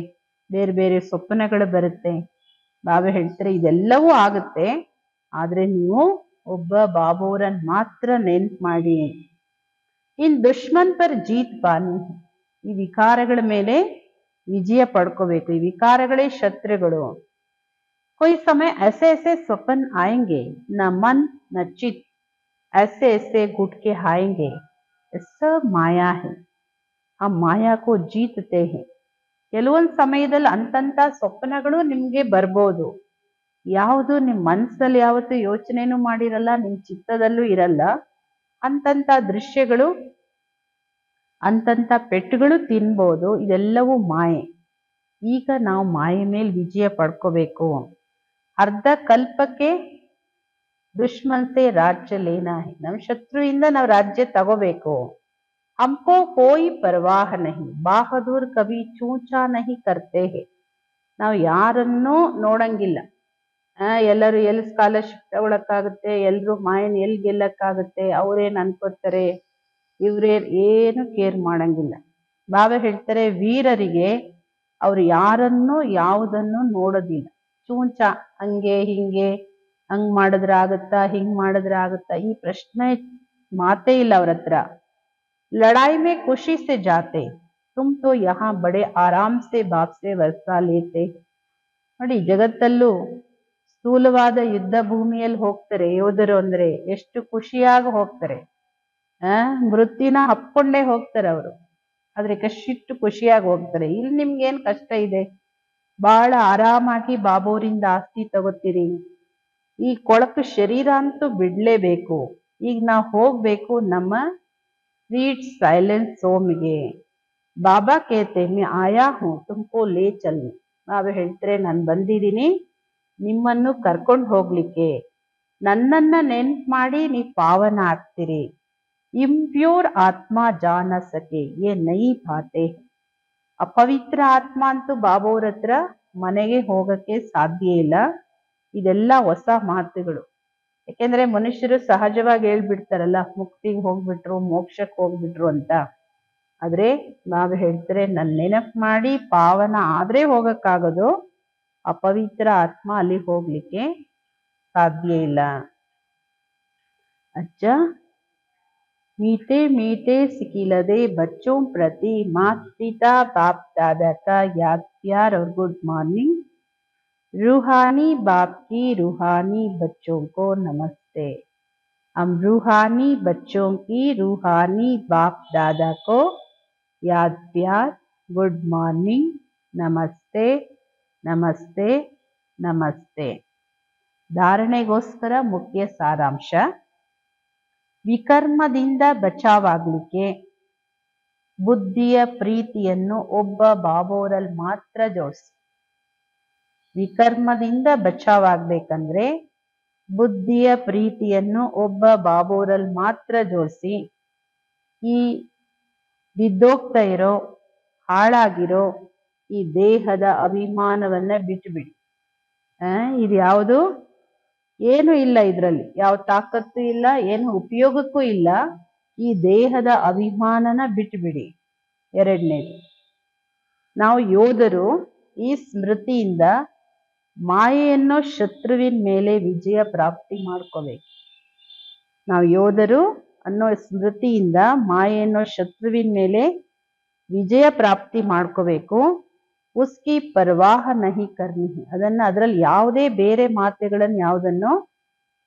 ಬೇರೆ ಬೇರೆ ಸ್ವಪ್ನಗಳು ಬರುತ್ತೆ. ಬಾಬಾ ಹೇಳ್ತಾರೆ ಇದೆಲ್ಲವೂ ಆಗುತ್ತೆ, ಆದ್ರೆ ನೀವು ಒಬ್ಬ ಬಾಬಾವರನ್ನ ಮಾತ್ರ ನೆನ್ಪು ಮಾಡಿ. ಇನ್ ದುಶ್ಮನ್ ಪರ್ ಜೀತ್ ಪಾನಿ, ಈ ವಿಕಾರಗಳ ಮೇಲೆ ವಿಜಯ ಪಡ್ಕೋಬೇಕು. ಈ ವಿಕಾರಗಳೇ ಶತ್ರುಗಳು. कोई समय ऐसे ऐसे स्वप्न आएंगे, न मन न चित ऐसे ऐसे घुट के आएंगे, सब माया है, हम माया को जीतते हैं. ಕೆಲವೊಂದು ಸಮಯದಲ್ಲಿ ಅಂತಂತ ಸ್ವಪ್ನಗಳು ನಿಮ್ಗೆ ಬರ್ಬೋದು. ಯಾವುದು ನಿಮ್ ಮನಸ್ಸಲ್ಲಿ ಯಾವತ್ತು ಯೋಚನೆನೂ ಮಾಡಿರಲ್ಲ, ನಿಮ್ ಚಿತ್ತದಲ್ಲೂ ಇರಲ್ಲ. ಅಂತಂತ ದೃಶ್ಯಗಳು, ಅಂತಂತ ಪೆಟ್ಟುಗಳು ತಿನ್ಬೋದು. ಇದೆಲ್ಲವೂ ಮಾಯೆ. ಈಗ ನಾವು ಮಾಯೆ ಮೇಲೆ ವಿಜಯ ಪಡ್ಕೋಬೇಕು. ಅರ್ಧ ಕಲ್ಪಕ್ಕೆ ದುಶ್ಮನ್ ಸೆ ರಾಜ್ಯ ಲೇನಾ ಹೈ, ನಮ್ಮ ಶತ್ರುವಿಂದ ನಾವು ರಾಜ್ಯ ತಗೋಬೇಕು. ಹಮ್ಕೋ ಕೋಯಿ ಪರವಾಹ ನಹಿ, ಬಹದ್ದೂರ್ ಕಭಿ ಚೂಚಾ ನಹಿ ಕರ್ತೆ ಹೇ. ನಾವು ಯಾರನ್ನೂ ನೋಡಂಗಿಲ್ಲ. ಎಲ್ಲರೂ ಎಲ್ಲಿ ಸ್ಕಾಲರ್ಶಿಪ್ ತಗೊಳಕ್ಕಾಗುತ್ತೆ, ಎಲ್ರು ಮಾಯನ್ ಎಲ್ಲಿ ಗೆಲ್ಲಕ್ಕಾಗುತ್ತೆ, ಅವ್ರೇನ್ ಅನ್ಕೋತಾರೆ, ಇವ್ರೇನ್ ಏನು ಕೇರ್ ಮಾಡಂಗಿಲ್ಲ. ಬಾಬಾ ಹೇಳ್ತಾರೆ ವೀರರಿಗೆ ಅವ್ರು ಯಾರನ್ನೂ ಯಾವುದನ್ನು ನೋಡೋದಿಲ್ಲ. ಚೂಂಚ, ಹಂಗೆ ಹಿಂಗೆ, ಹಂಗ್ ಮಾಡಿದ್ರೆ ಆಗತ್ತಾ, ಹಿಂಗ್ ಮಾಡಿದ್ರೆ ಆಗತ್ತಾ, ಈ ಪ್ರಶ್ನೆ ಮಾತೇ ಇಲ್ಲ ಅವ್ರ ಹತ್ರ. ಲಡಾಯಿ ಮೇ ಖುಷಿ ಸೆ ಜಾತೆ, ತುಮ್ ತೋ ಯಹಾ ಬಡೆ ಆರಾಮ್ ಸೆ ಬಾಪ್ ಸೆ ವರ್ಸಾ ಲೇತೆ. ನೋಡಿ, ಜಗತ್ತಲ್ಲೂ ಸ್ಥೂಲವಾದ ಯುದ್ಧ ಭೂಮಿಯಲ್ಲಿ ಹೋಗ್ತಾರೆ ಯೋಧರು ಅಂದ್ರೆ ಎಷ್ಟು ಖುಷಿಯಾಗಿ ಹೋಗ್ತಾರೆ. ಮೃತ್ಯುನ ಹಪ್ಕೊಂಡೇ ಹೋಗ್ತಾರೆ ಅವರು, ಆದ್ರೆ ಕಷ್ಟಿಟ್ಟು ಖುಷಿಯಾಗಿ ಹೋಗ್ತಾರೆ. ಇಲ್ಲಿ ನಿಮ್ಗೇನ್ ಕಷ್ಟ ಇದೆ? ಬಹಳ ಆರಾಮಾಗಿ ಬಾಬೋರಿಂದ ಆಸ್ತಿ ತಗೋತೀರಿ. ಈ ಕೊಳಕು ಶರೀರ ಅಂತೂ ಬಿಡ್ಲೇಬೇಕು. ಈಗ ನಾವು ಹೋಗ್ಬೇಕು ನಮ್ಮ ಸ್ವೀಟ್ ಸೈಲೆನ್ಸ್ ಸೋಮ್ಗೆ. ಬಾಬಾ ಕೇತೆ ಮೇ ಆಯಾ ಹೂ ತುಮ್ಕೋ ಲೇ ಚಲ್ನೆ. ಬಾಬಾ ಹೇಳ್ತಾರೆ ನಾನು ಬಂದಿದ್ದೀನಿ ನಿಮ್ಮನ್ನು ಕರ್ಕೊಂಡು ಹೋಗ್ಲಿಕ್ಕೆ. ನನ್ನನ್ನ ನೆನ್ಪು ಮಾಡಿ ನೀವು ಪಾವನ ಆಗ್ತೀರಿ. ಇಂಪ್ಯೂರ್ ಆತ್ಮ ಜಾನ ಸಕೆ ಯೇ ನೈ ಬಾತೆ. ಅಪವಿತ್ರ ಆತ್ಮ ಅಂತೂ ಬಾಬೋರ ಹತ್ರ ಮನೆಗೆ ಹೋಗಕ್ಕೆ ಸಾಧ್ಯ ಇಲ್ಲ. ಇದೆಲ್ಲ ಹೊಸ ಮಾತುಗಳು. ಯಾಕೆಂದ್ರೆ ಮನುಷ್ಯರು ಸಹಜವಾಗಿ ಹೇಳ್ಬಿಡ್ತಾರಲ್ಲ, ಮುಕ್ತಿಗೆ ಹೋಗ್ಬಿಟ್ರು, ಮೋಕ್ಷಕ್ಕೆ ಹೋಗ್ಬಿಟ್ರು ಅಂತ. ಆದ್ರೆ ಬಾಬಾ ಹೇಳ್ತಾರೆ ನನ್ನ ನೆನಪು ಮಾಡಿ ಪಾವನ ಆದ್ರೆ ಹೋಗಕ್ಕಾಗೋದು, ಅಪವಿತ್ರ ಆತ್ಮ ಅಲ್ಲಿ ಹೋಗ್ಲಿಕ್ಕೆ ಸಾಧ್ಯ ಇಲ್ಲ. ಅಚ್ಚ, मीठे मीठे सिकिलदे बच्चों प्रति माता पिता बाप दादा का याद प्यार और गुड मॉर्निंग. रूहानी बाप की रूहानी बच्चों को नमस्ते. हम रूहानी बच्चों की रूहानी बाप दादा को याद प्यार गुड मॉर्निंग नमस्ते नमस्ते नमस्ते. ಧಾರಣೆಗೋಸ್ಕರ ಮುಖ್ಯ ಸಾರಾಂಶ. ವಿಕರ್ಮದಿಂದ ಬಚಾವಾಗ್ಲಿಕ್ಕೆ ಬುದ್ಧಿಯ ಪ್ರೀತಿಯನ್ನು ಒಬ್ಬ ಬಾಬೋರಲ್ಲಿ ಮಾತ್ರ ಜೋಡಿಸಿ. ವಿಕರ್ಮದಿಂದ ಬಚಾವಾಗ್ಬೇಕಂದ್ರೆ ಬುದ್ಧಿಯ ಪ್ರೀತಿಯನ್ನು ಒಬ್ಬ ಬಾಬೋರಲ್ಲಿ ಮಾತ್ರ ಜೋಡಿಸಿ. ಈ ಬಿದ್ದೋಗ್ತಾ ಇರೋ, ಹಾಳಾಗಿರೋ ಈ ದೇಹದ ಅಭಿಮಾನವನ್ನ ಬಿಟ್ಟುಬಿಡಿ. ಇದು ಯಾವುದು ಏನು ಇಲ್ಲ, ಇದರಲ್ಲಿ ಯಾವ ತಾಕತ್ತು ಇಲ್ಲ, ಏನು ಉಪಯೋಗಕ್ಕೂ ಇಲ್ಲ. ಈ ದೇಹದ ಅಭಿಮಾನನ ಬಿಟ್ಟುಬಿಡಿ. ಎರಡನೇದು, ನಾವು ಯೋಧರು ಈ ಸ್ಮೃತಿಯಿಂದ ಮಾಯೆಯನ್ನು ಶತ್ರುವಿನ ಮೇಲೆ ವಿಜಯ ಪ್ರಾಪ್ತಿ ಮಾಡ್ಕೋಬೇಕು. ನಾವು ಯೋಧರು ಅನ್ನೋ ಸ್ಮೃತಿಯಿಂದ ಮಾಯೆಯನ್ನು ಶತ್ರುವಿನ ಮೇಲೆ ವಿಜಯ ಪ್ರಾಪ್ತಿ ಮಾಡ್ಕೋಬೇಕು. ಉಸ್ಕಿ ಪರ್ವಾಹ ನಹಿ ಕರ್ನಿ, ಅದರಲ್ಲಿ ಯಾವುದೇ ಬೇರೆ ಮಾತೆಗಳನ್ನು ಯಾವುದನ್ನು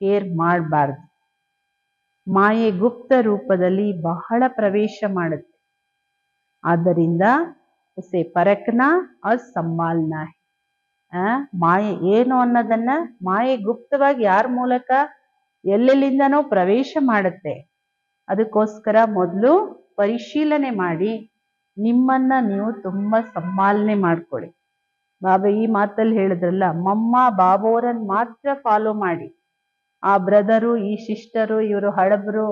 ಕೇರ್ ಮಾಡಬಾರ್ದು. ಮಾಯೆ ಗುಪ್ತ ರೂಪದಲ್ಲಿ ಬಹಳ ಪ್ರವೇಶ ಮಾಡುತ್ತೆ. ಆದ್ದರಿಂದ ಉಸೆ ಪರಕ್ನ ಅಸಂಭಾಲ್ನ. ಮಾಯೆ ಏನು ಅನ್ನೋದನ್ನ ಮಾಯೆ ಗುಪ್ತವಾಗಿ ಯಾರ ಮೂಲಕ ಎಲ್ಲೆಲ್ಲಿಂದನೋ ಪ್ರವೇಶ ಮಾಡುತ್ತೆ. ಅದಕ್ಕೋಸ್ಕರ ಮೊದಲು ಪರಿಶೀಲನೆ ಮಾಡಿ ನಿಮ್ಮನ್ನ ನೀವು ತುಂಬಾ ಸಂಭಾಲನೆ ಮಾಡ್ಕೊಳ್ಳಿ. ಬಾಬಾ ಈ ಮಾತಲ್ಲಿ ಹೇಳಿದ್ರಲ್ಲ, ಮಮ್ಮ ಬಾಬೋರನ್ ಮಾತ್ರ ಫಾಲೋ ಮಾಡಿ. ಆ ಬ್ರದರು, ಈ ಸಿಸ್ಟರು, ಇವರು ಹಳಬರು,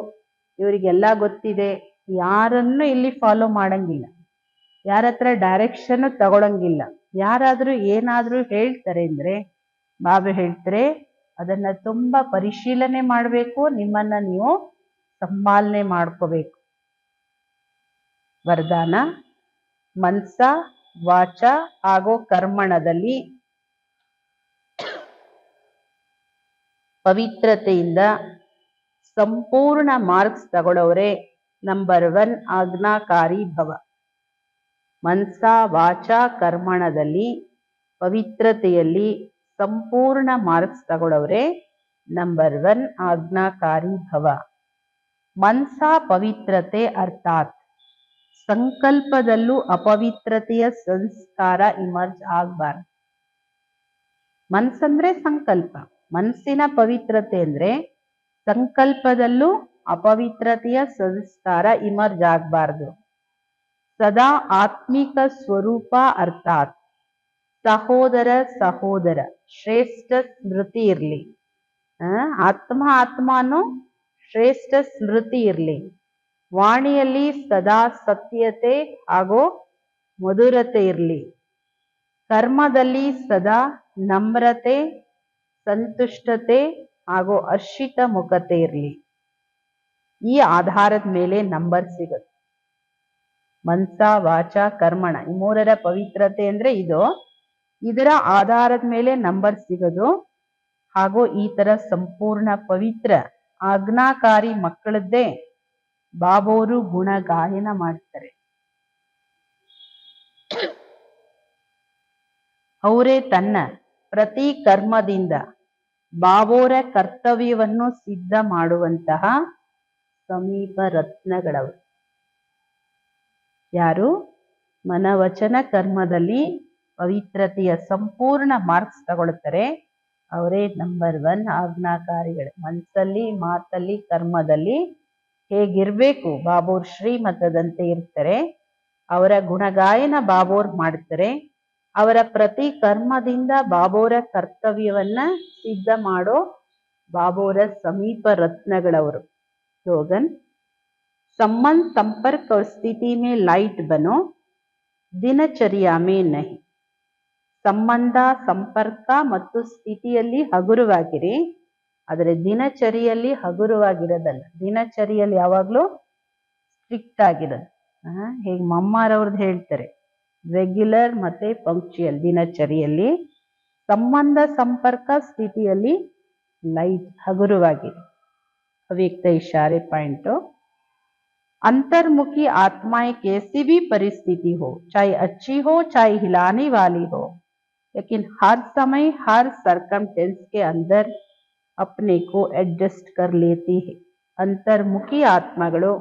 ಇವರಿಗೆಲ್ಲ ಗೊತ್ತಿದೆ, ಯಾರನ್ನು ಇಲ್ಲಿ ಫಾಲೋ ಮಾಡಂಗಿಲ್ಲ, ಯಾರ ಹತ್ರ ಡೈರೆಕ್ಷನ್ ತಗೊಳಂಗಿಲ್ಲ. ಯಾರಾದ್ರೂ ಏನಾದ್ರೂ ಹೇಳ್ತಾರೆ ಅಂದ್ರೆ ಬಾಬಾ ಹೇಳ್ತಾರೆ ಅದನ್ನ ತುಂಬಾ ಪರಿಶೀಲನೆ ಮಾಡಬೇಕು, ನಿಮ್ಮನ್ನ ನೀವು ಸಂಭಾಲನೆ ಮಾಡ್ಕೋಬೇಕು. ವರದಾನ: ಮನಸ, ವಾಚ ಹಾಗೂ ಕರ್ಮಣದಲ್ಲಿ ಪವಿತ್ರತೆಯಿಂದ ಸಂಪೂರ್ಣ ಮಾರ್ಕ್ಸ್ ತಗೊಳ್ಳೋರೆ ನಂಬರ್ 1 ಆಜ್ಞಾಕಾರಿ ಭವ. ಮನಸ, ವಾಚ, ಕರ್ಮಣದಲ್ಲಿ ಪವಿತ್ರತೆಯಲ್ಲಿ ಸಂಪೂರ್ಣ ಮಾರ್ಕ್ಸ್ ತಗೊಳ್ಳೋರೆ ನಂಬರ್ 1 ಆಜ್ಞಾಕಾರಿ ಭವ. ಮನಸ ಪವಿತ್ರತೆ ಅರ್ಥಾತ್ ಸಂಕಲ್ಪದಲ್ಲೂ ಅಪವಿತ್ರತೆಯ ಸಂಸ್ಕಾರ ಇಮರ್ಜ್ ಆಗಬಾರ್ದು. ಮನಸ್ಸಂದ್ರೆ ಸಂಕಲ್ಪ, ಮನಸ್ಸಿನ ಪವಿತ್ರತೆ ಅಂದ್ರೆ ಸಂಕಲ್ಪದಲ್ಲೂ ಅಪವಿತ್ರತೆಯ ಸಂಸ್ಕಾರ ಇಮರ್ಜ್ ಆಗಬಾರ್ದು. ಸದಾ ಆತ್ಮಿಕ ಸ್ವರೂಪ ಅರ್ಥಾತ್ ಸಹೋದರ ಸಹೋದರ ಶ್ರೇಷ್ಠ ಸ್ಮೃತಿ ಇರಲಿ. ಆತ್ಮನು ಶ್ರೇಷ್ಠ ಸ್ಮೃತಿ ಇರಲಿ. ವಾಣಿಯಲ್ಲಿ ಸದಾ ಸತ್ಯತೆ ಹಾಗೂ ಮಧುರತೆ ಇರಲಿ. ಕರ್ಮದಲ್ಲಿ ಸದಾ ನಮ್ರತೆ, ಸಂತುಷ್ಟತೆ ಹಾಗೂ ಹರ್ಷಿತ ಮುಖತೆ ಇರಲಿ. ಈ ಆಧಾರದ ಮೇಲೆ ನಂಬರ್ ಸಿಗುತ್ತೆ. ಮನಸ, ವಾಚ, ಕರ್ಮಣ ಈ ಮೂರರ ಪವಿತ್ರತೆ ಅಂದ್ರೆ ಇದು. ಇದರ ಆಧಾರದ ಮೇಲೆ ನಂಬರ್ ಸಿಗೋದು. ಹಾಗೂ ಈ ತರ ಸಂಪೂರ್ಣ ಪವಿತ್ರ ಆಜ್ಞಾಕಾರಿ ಮಕ್ಕಳದ್ದೇ ಬಾಬೋರು ಗುಣ ಗಾಯನ ಮಾಡ್ತಾರೆ. ಅವರೇ ತನ್ನ ಪ್ರತಿ ಕರ್ಮದಿಂದ ಬಾಬೋರ ಕರ್ತವ್ಯವನ್ನು ಸಿದ್ಧ ಮಾಡುವಂತಹ ಸಮೀಪ ರತ್ನಗಳವರು. ಯಾರು ಮನವಚನ ಕರ್ಮದಲ್ಲಿ ಪವಿತ್ರತೆಯ ಸಂಪೂರ್ಣ ಮಾರ್ಕ್ಸ್ ತಗೊಳ್ತಾರೆ ಅವರೇ ನಂಬರ್ 1 ಆಜ್ಞಾಕಾರಿಗಳು. ಮನಸ್ಸಲ್ಲಿ, ಮಾತಲ್ಲಿ, ಕರ್ಮದಲ್ಲಿ ಹೇಗಿರ್ಬೇಕು ಬಾಬೋರ್ ಶ್ರೀಮತದಂತೆ ಇರ್ತಾರೆ. ಅವರ ಗುಣಗಾಯನ ಬಾಬೋರ್ ಮಾಡ್ತಾರೆ. ಅವರ ಪ್ರತಿ ಕರ್ಮದಿಂದ ಬಾಬೋರ ಕರ್ತವ್ಯವನ್ನ ಸಿದ್ಧ ಮಾಡೋ ಬಾಬೋರ ಸಮೀಪ ರತ್ನಗಳವರು. ಸ್ಲೋಗನ್: ಸಂಬಂಧ, ಸಂಪರ್ಕ और स्थिति में लाइट बनो, ದಿನಚರ್ಯಾ ಮೇ ನಹಿ. ಸಂಬಂಧ, ಸಂಪರ್ಕ ಮತ್ತು ಸ್ಥಿತಿಯಲ್ಲಿ ಹಗುರವಾಗಿರಿ, ಆದರೆ ದಿನಚರಿಯಲ್ಲಿ ಹಗುರವಾಗಿರೋದಲ್ಲ. ದಿನಚರಿಯಲ್ಲಿ ಯಾವಾಗ್ಲೂ ಸ್ಟ್ರಿಕ್ಟ್ ಆಗಿರೋದು. ಹೇಗೆ ಮಮ್ಮಾರವ್ರದ್ದು ಹೇಳ್ತಾರೆ, ರೆಗ್ಯುಲರ್ ಮತ್ತೆ ಪಂಕ್ಚುಯಲ್ ದಿನಚರಿಯಲ್ಲಿ. ಸಂಬಂಧ, ಸಂಪರ್ಕ, ಸ್ಥಿತಿಯಲ್ಲಿ ಲೈಟ್ ಹಗುರವಾಗಿರಿ. ಅವ್ಯಕ್ತ ಇಶಾರೆ ಪಾಯಿಂಟು. अंतर्मुखी आत्माएं कैसी भी परिस्थिति हो, चाहे अच्छी हो चाहे हिलाने वाली हो, लेकिन हर समय हर सरकमस्टेंस के अंदर अपने को एडजस्ट कर लेती है. ಅಂತರ್ಮುಖಿ ಆತ್ಮಗಳು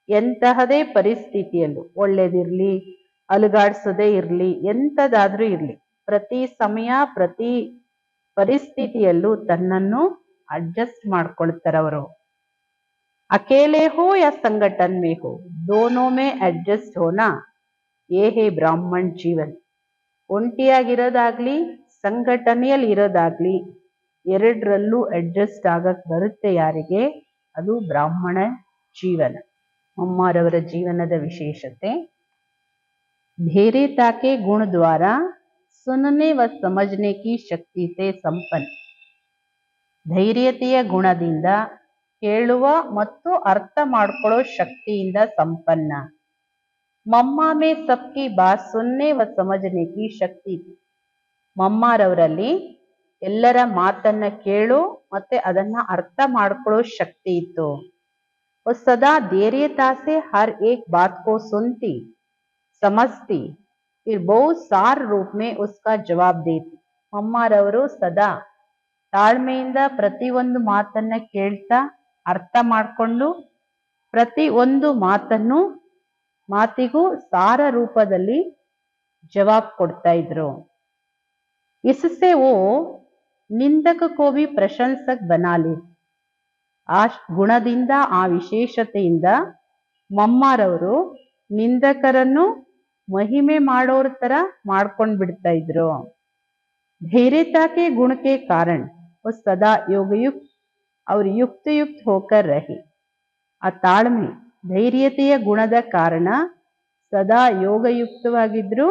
ಎಂತಹದೇ ಪರಿಸ್ಥಿತಿಯಲ್ಲೂ, ಒಳ್ಳೇದಿರ್ಲಿ ಅಲುಗಾಡ್ಸೋದೇ ಇರಲಿ, ಎಂಥದಾದ್ರೂ ಇರಲಿ, ಪ್ರತಿ ಸಮಯ ಪ್ರತಿ ಪರಿಸ್ಥಿತಿಯಲ್ಲೂ ತನ್ನನ್ನು ಅಡ್ಜಸ್ಟ್ ಮಾಡ್ಕೊಳ್ತಾರವರು. अकेले हो या संगठन में हो, दोनों में एडजस्ट होना ये है ब्राह्मण जीवन. ಒಂಟಿಯಾಗಿರೋದಾಗ್ಲಿ ಸಂಘಟನೆಯಲ್ಲಿ ಇರೋದಾಗ್ಲಿ ಎರಡರಲ್ಲೂ ಅಡ್ಜಸ್ಟ್ ಆಗಕ್ ಬರುತ್ತೆ ಯಾರಿಗೆ, ಅದು ಬ್ರಾಹ್ಮಣ ಜೀವನ. ಅಮ್ಮಾರವರ ಜೀವನದ ವಿಶೇಷತೆ. धैर्यता के गुण द्वारा सुनने व समझने की शक्ति से संपन्न. ಧೈರ್ಯತೆಯ ಗುಣದಿಂದ ಕೇಳುವ ಮತ್ತು ಅರ್ಥ ಮಾಡ್ಕೊಳ್ಳೋ ಶಕ್ತಿಯಿಂದ ಸಂಪನ್ನ. ಮಮ್ಮಾ ಮೇ ಸಬ್ಕಿ ಬಾತ್ ಸುನ್ನೆ ವ ಸಮझने की ಶಕ್ತಿ. ಮಮ್ಮಾರವರಲ್ಲಿ ಎಲ್ಲರ ಮಾತನ್ನ ಕೇಳು ಮತ್ತೆ ಅದನ್ನ ಅರ್ಥ ಮಾಡ್ಕೊಳ್ಳೋ ಶಕ್ತಿ ಇತ್ತು. वो सदा धैर्यता से हर एक बात को सुनती, समझती, फिर बहुत सार रूप में उसका जवाब देती. ಮಮ್ಮಾರವರು ಸದಾ ತಾಳ್ಮೆಯಿಂದ ಪ್ರತಿಯೊಂದು ಮಾತನ್ನ ಕೇಳ್ತಾ ಅರ್ಥ ಮಾಡಿಕೊಂಡು ಪ್ರತಿಯೊಂದು ಮಾತಿಗೂ ಸಾರ ರೂಪದಲ್ಲಿ ಜವಾಬ್ ಕೊಡ್ತಾ ಇದ್ರು. इससे वो निंदक को भी प्रशंसक बना ले. ಆ ಗುಣದಿಂದ ಆ ವಿಶೇಷತೆಯಿಂದ ಮಮ್ಮಾರವರು ನಿಂದಕರನ್ನು ಮಹಿಮೆ ಮಾಡೋರ ತರ ಮಾಡ್ಕೊಂಡು ಬಿಡ್ತಾ ಇದ್ರು. धैर्यता के गुण के कारण वो सदा योगयुक्त और युक्त होकर रहे. ಆ ತಾಳ್ಮೆ ಧೈರ್ಯತೆಯ ಗುಣದ ಕಾರಣ ಸದಾ ಯೋಗಯುಕ್ತವಾಗಿದ್ರು,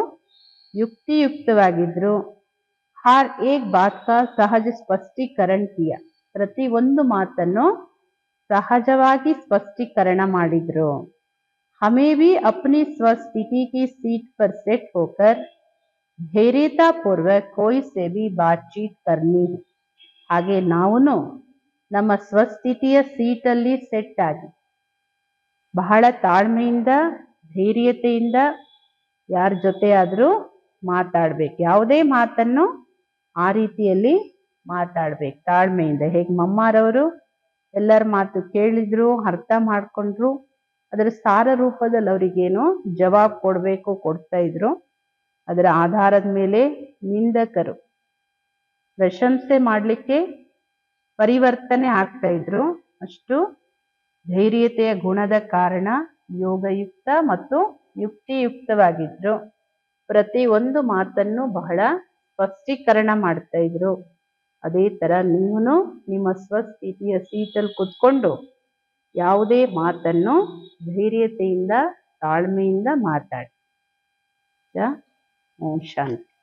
ಯುಕ್ತಿಯುಕ್ತವಾಗಿದ್ರು. हर एक बात का सहज स्पष्टीकरण किया. ಪ್ರತಿ ಒಂದು ಮಾತನ್ನು ಸಹಜವಾಗಿ ಸ್ಪಷ್ಟೀಕರಣ ಮಾಡಿದ್ರು. हमें भी अपनी स्वस्थिति की सीट पर सेट होकर धैर्यता पूर्वक कोई से भी बातचीत करनी है. ಹಾಗೆ ನಾವು ನಮ್ಮ ಸ್ವಸ್ಥಿತಿಯ ಸೀಟಲ್ಲಿ ಸೆಟ್ ಆಗಿ ಬಹಳ ತಾಳ್ಮೆಯಿಂದ ಧೈರ್ಯತೆಯಿಂದ ಯಾರ ಜೊತೆ ಆದರೂ ಮಾತಾಡ್ಬೇಕು. ಯಾವುದೇ ಮಾತನ್ನು ಆ ರೀತಿಯಲ್ಲಿ ಮಾತಾಡ್ಬೇಕು ತಾಳ್ಮೆಯಿಂದ. ಹೇಗೆ ಮಮ್ಮಾರವರು ಎಲ್ಲರ ಮಾತು ಕೇಳಿದ್ರು, ಅರ್ಥ ಮಾಡ್ಕೊಂಡ್ರು, ಅದರ ಸಾರ ರೂಪದಲ್ಲಿ ಅವರಿಗೇನು ಜವಾಬ್ ಕೊಡ್ತಾ ಇದ್ರು. ಅದರ ಆಧಾರದ ಮೇಲೆ ನಿಂದಕರು ಪ್ರಶಂಸೆ ಮಾಡಲಿಕ್ಕೆ ಪರಿವರ್ತನೆ ಆಗ್ತಾ ಇದ್ರು. ಅಷ್ಟು ಧೈರ್ಯತೆಯ ಗುಣದ ಕಾರಣ ಯೋಗಯುಕ್ತ ಮತ್ತು ಯುಕ್ತಿಯುಕ್ತವಾಗಿದ್ರು. ಪ್ರತಿ ಒಂದು ಮಾತನ್ನು ಬಹಳ ಸ್ಪಷ್ಟೀಕರಣ ಮಾಡ್ತಾ ಇದ್ರು. ಅದೇ ತರ ನೀವು ನಿಮ್ಮ ಸ್ವಸ್ಥಿತಿಯ ಸೀಟಲ್ಲಿ ಕುತ್ಕೊಂಡು ಯಾವುದೇ ಮಾತನ್ನು ಧೈರ್ಯತೆಯಿಂದ ತಾಳ್ಮೆಯಿಂದ ಮಾತಾಡಿ. ಓಂ ಶಾಂತಿ.